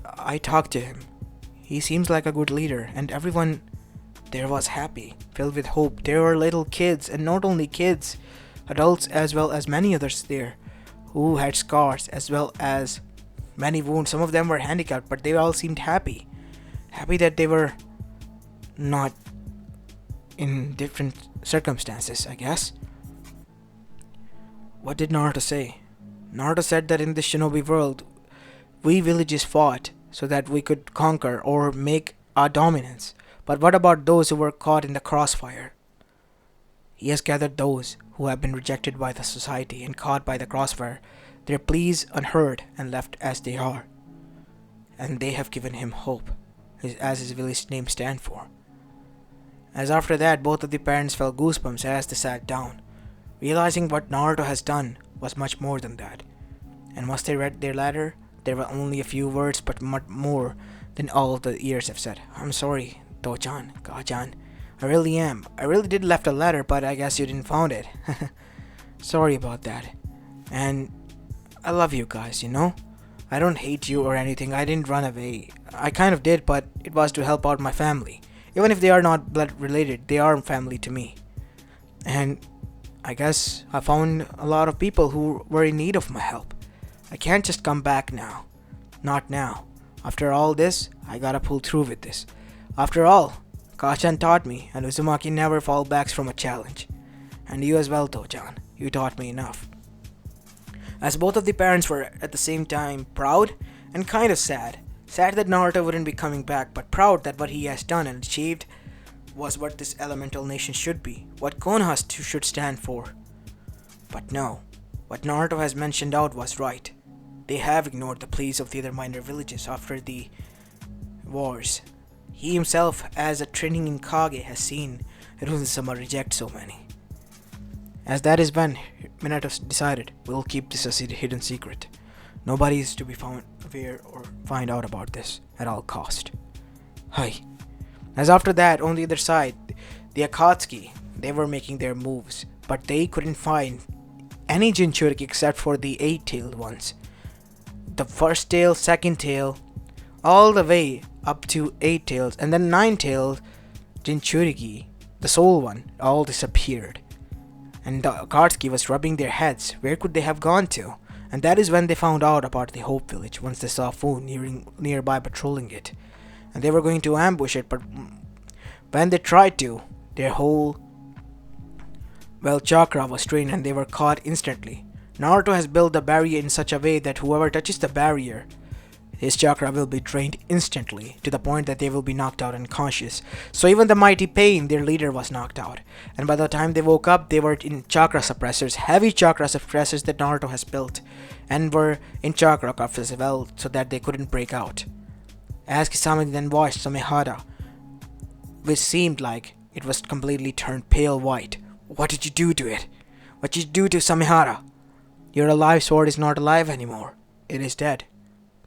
I talked to him. He seems like a good leader, and everyone there was happy, filled with hope. There were little kids, and not only kids, adults as well as many others there, who had scars as well as many wounds. Some of them were handicapped, but they all seemed happy. Happy that they were not in different circumstances, I guess. What did Naruto say? Naruto said that in this shinobi world, we villages fought so that we could conquer or make our dominance. But what about those who were caught in the crossfire? He has gathered those who have been rejected by the society and caught by the crossfire, their pleas unheard and left as they are. And they have given him hope, as his village name stands for. As after that, both of the parents felt goosebumps as they sat down, realizing what Naruto has done was much more than that. And once they read their letter, there were only a few words, but much more than all of the years have said. I'm sorry, To-chan, Ka-chan. I really am. I really did left a letter, but I guess you didn't found it. Sorry about that. And I love you guys, I don't hate you or anything. I didn't run away. I kind of did, but it was to help out my family. Even if they are not blood related, they are family to me. And I guess I found a lot of people who were in need of my help. I can't just come back now. Not now. After all this, I gotta pull through with this. After all, Kachan taught me, and Uzumaki never fall back from a challenge. And you as well, To-chan. You taught me enough. As both of the parents were at the same time proud and kind of sad. Sad that Naruto wouldn't be coming back, but proud that what he has done and achieved was what this elemental nation should be, what Konoha should stand for. But no, what Naruto has mentioned out was right. They have ignored the pleas of the other minor villages after the wars. He himself, as a training in Kage, has seen Hiruzen-sama reject so many. As that is when Minato decided, we'll keep this a hidden secret. Nobody is to be found aware or find out about this at all cost. Hi. As after that, on the other side, the Akatsuki, they were making their moves, but they couldn't find any Jinchuriki except for the 8-tailed ones. The first tail, second tail, all the way up to 8 tails, and then 9-tailed Jinchuriki, the soul one, all disappeared. And the Akatsuki was rubbing their heads. Where could they have gone to? And that is when they found out about the Hope Village, once they saw Fu nearby patrolling it. And they were going to ambush it, but when they tried to, their whole chakra was drained and they were caught instantly. Naruto has built the barrier in such a way that whoever touches the barrier, his chakra will be drained instantly, to the point that they will be knocked out unconscious. So even the mighty Pain, their leader, was knocked out. And by the time they woke up, they were in chakra suppressors, heavy chakra suppressors that Naruto has built, and were in chakra cuffs as well, so that they couldn't break out. As Kisame then watched Samehara, which seemed like it was completely turned pale white. What did you do to it? What did you do to Samehara? Your alive sword is not alive anymore. It is dead.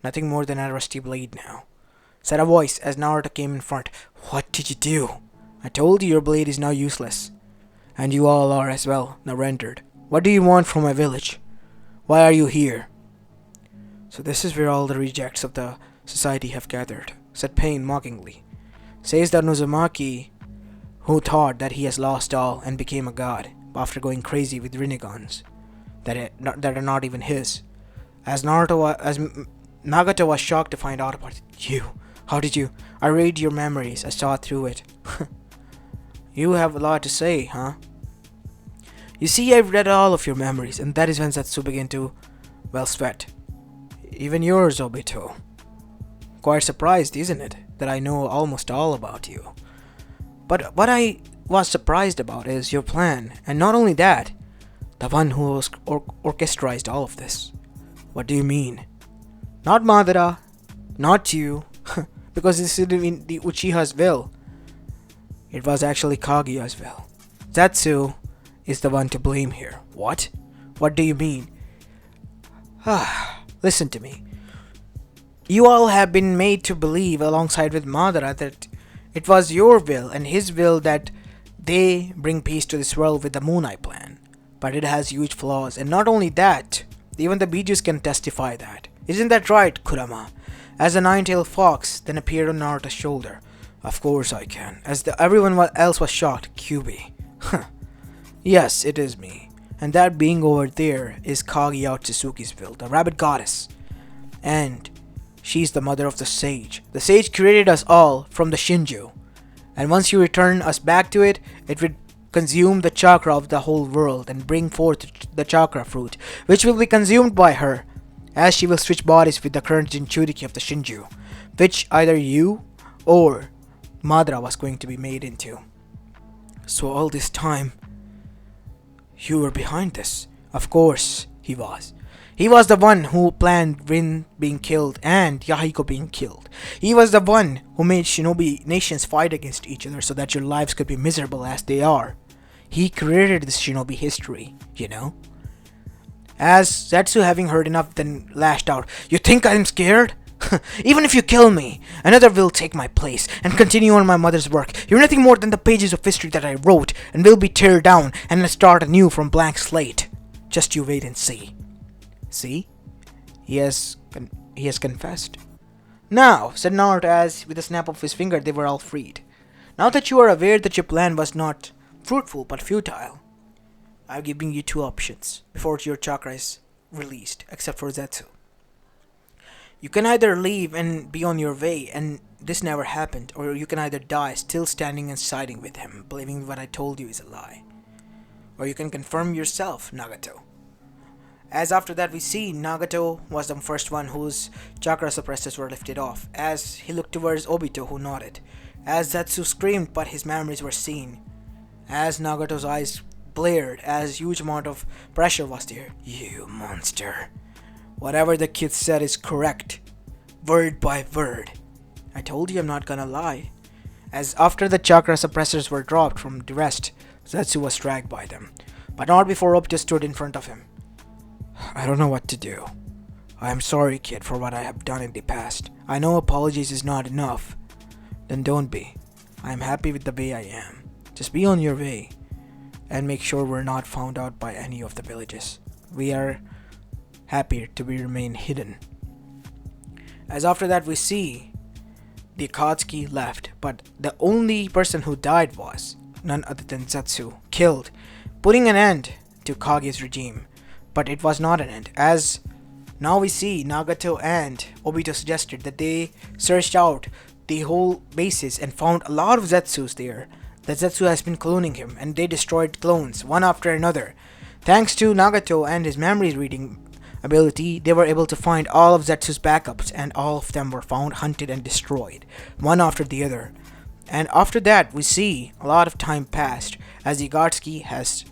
Nothing more than a rusty blade now, said a voice as Naruto came in front. What did you do? I told you your blade is now useless. And you all are as well, now rendered. What do you want from my village? Why are you here? So this is where all the rejects of the society have gathered, said Pain mockingly. Says that Uzumaki, who thought that he has lost all and became a god after going crazy with Rinnegan's that are not even his. As Nagato was shocked to find out about it. You, how did you? I read your memories, I saw through it. You have a lot to say, huh? You see, I've read all of your memories, and that is when Zetsu began to, sweat. Even yours, Obito. Quite surprised, isn't it, that I know almost all about you. But what I was surprised about is your plan, and not only that, the one who orchestrated all of this. What do you mean? Not Madara, not you, because this isn't in the Uchiha's will. It was actually Kaguya's will. Zetsu is the one to blame here. What? What do you mean? Listen to me. You all have been made to believe alongside with Madara that it was your will and his will that They bring peace to this world with the Moon Eye plan, but it has huge flaws, and not only that, even the Bijus can testify that. Isn't that right, Kurama? As the nine-tailed fox then appeared on Naruto's shoulder. Of course I can. As everyone else was shocked, QB. Yes, it is me. And that being over there is Kage Otsutsuki's will, the rabbit goddess. And she's the mother of the sage. The sage created us all from the Shinju. And once you return us back to it, it would consume the chakra of the whole world and bring forth the chakra fruit, which will be consumed by her, as she will switch bodies with the current Jinchuriki of the Shinju, which either you or Madara was going to be made into. So all this time, you were behind this. Of course, he was. He was the one who planned Rin being killed and Yahiko being killed. He was the one who made shinobi nations fight against each other so that your lives could be miserable as they are. He created this shinobi history, you know. As Zetsu, having heard enough, then lashed out. You think I'm scared? Even if you kill me, another will take my place and continue on my mother's work. You're nothing more than the pages of history that I wrote and will be teared down and start anew from blank slate. Just you wait and see. See? He has confessed. Now, said Naruto as, with a snap of his finger, they were all freed. Now that you are aware that your plan was not fruitful but futile, I'm giving you two options before your chakra is released, except for Zetsu. You can either leave and be on your way, and this never happened, or you can either die still standing and siding with him, believing what I told you is a lie. Or you can confirm yourself, Nagato. As after that we see, Nagato was the first one whose chakra suppressors were lifted off, as he looked towards Obito, who nodded. As Zetsu screamed, but his memories were seen. As Nagato's eyes blared, as huge amount of pressure was there. You monster. Whatever the kid said is correct. Word by word. I told you I'm not gonna lie. As after the chakra suppressors were dropped from the rest, Zetsu was dragged by them, but not before Obito stood in front of him. I don't know what to do. I am sorry, kid, for what I have done in the past. I know apologies is not enough. Then don't be. I am happy with the way I am. Just be on your way, and make sure we're not found out by any of the villages. We are happier to remain hidden. As after that we see the Akatsuki left, but the only person who died was none other than Zetsu, killed, putting an end to Kage's regime. But it was not an end, as now we see Nagato and Obito suggested that they searched out the whole bases and found a lot of Zetsus there. That Zetsu has been cloning him, and they destroyed clones one after another. Thanks to Nagato and his memory reading ability, they were able to find all of Zetsu's backups, and all of them were found, hunted, and destroyed, one after the other. And after that, we see a lot of time passed as the Akatsuki has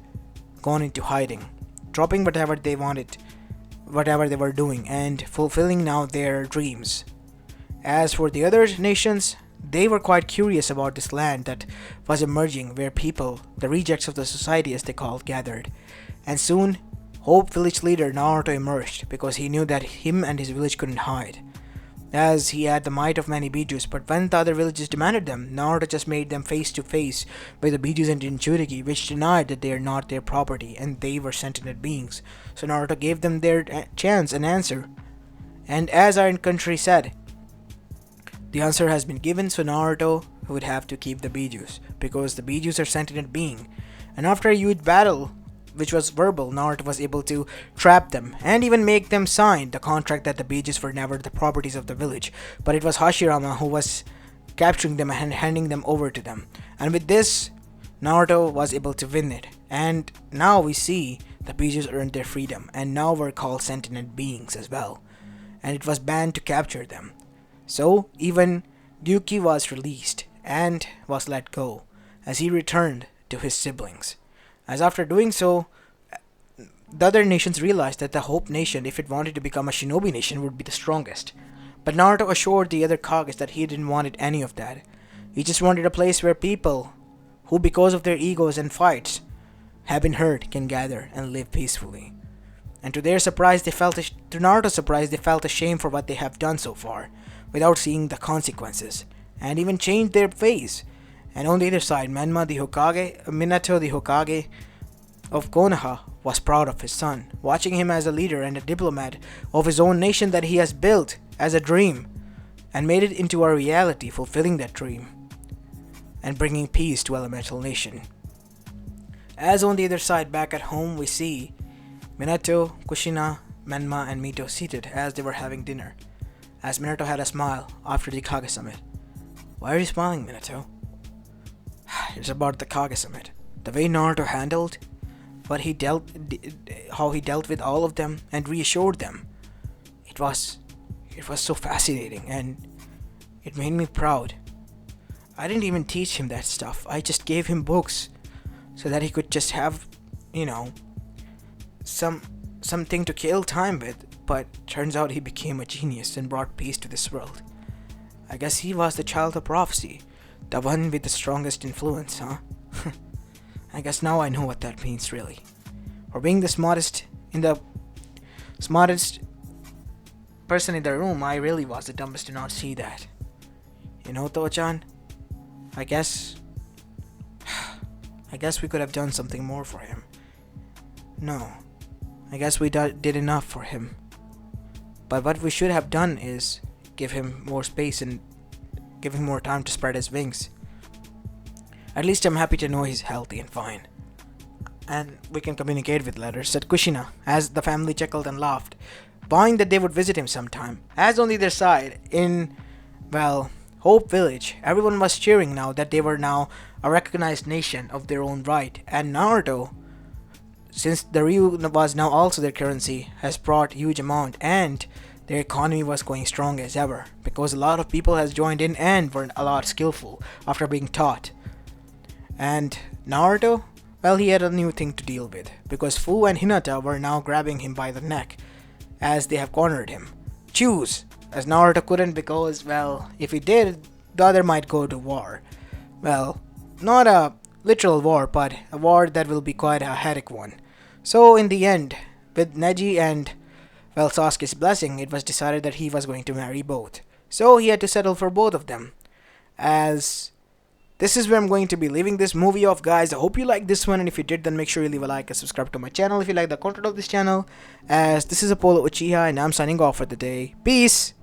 gone into hiding, dropping whatever they wanted, whatever they were doing, and fulfilling now their dreams. As for the other nations, they were quite curious about this land that was emerging, where people, the rejects of the society as they called, gathered. And soon, Hope village leader Naruto emerged, because he knew that him and his village couldn't hide, as he had the might of many Bijus. But when the other villages demanded them, Naruto just made them face to face with the Bijus and Jinchuriki, which denied that they are not their property and they were sentient beings. So Naruto gave them their chance and answer. And as our country said, the answer has been given, so Naruto would have to keep the Bijus, because the Bijus are sentient being. And after a huge battle, which was verbal, Naruto was able to trap them and even make them sign the contract that the Bijus were never the properties of the village, but it was Hashirama who was capturing them and handing them over to them. And with this, Naruto was able to win it. And now we see the Bijus earned their freedom, and now were called sentient beings as well. And it was banned to capture them. So even Ryuki was released and was let go, as he returned to his siblings. As after doing so, the other nations realized that the Hope Nation, if it wanted to become a shinobi nation, would be the strongest. But Naruto assured the other Kages that he didn't want any of that. He just wanted a place where people, who because of their egos and fights have been hurt, can gather and live peacefully. And to their surprise, to Naruto's surprise, they felt ashamed for what they have done so far, without seeing the consequences, and even changed their ways. And on the other side, Minato the Hokage of Konoha was proud of his son, watching him as a leader and a diplomat of his own nation that he has built as a dream and made it into a reality, fulfilling that dream and bringing peace to elemental nation. As on the other side, back at home, we see Minato, Kushina, Menma, and Mito seated as they were having dinner, as Minato had a smile after the Kage Summit. Why are you smiling, Minato? It's about the Kage Summit. The way Naruto handled how he dealt with all of them and reassured them. It was so fascinating, and it made me proud. I didn't even teach him that stuff. I just gave him books so that he could just have, something to kill time with. But turns out he became a genius and brought peace to this world. I guess he was the child of prophecy, the one with the strongest influence, huh? I guess now I know what that means, really. For being the smartest person in the room, I really was the dumbest to not see that. Toho-chan, I guess we could have done something more for him. No, I guess we did enough for him. But what we should have done is give him more space and give him more time to spread his wings. At least I'm happy to know he's healthy and fine. And we can communicate with letters, said Kushina, as the family chuckled and laughed, vowing that they would visit him sometime. As on the other side, in, Hope Village, everyone was cheering now that they were now a recognized nation of their own right, and Naruto, since the Ryu was now also their currency, has brought huge amount, and their economy was going strong as ever, because a lot of people has joined in and were a lot skillful after being taught. And Naruto, he had a new thing to deal with, because Fu and Hinata were now grabbing him by the neck, as they have cornered him. Choose! As Naruto couldn't, because, if he did, the other might go to war. Not a literal war, but a war that will be quite a headache one. So in the end, with Neji and, Sasuke's blessing, it was decided that he was going to marry both. So he had to settle for both of them. As this is where I'm going to be leaving this movie off, guys. I hope you liked this one, and if you did, then make sure you leave a like and subscribe to my channel if you like the content of this channel. As this is Apollo Uchiha, and I'm signing off for the day. Peace!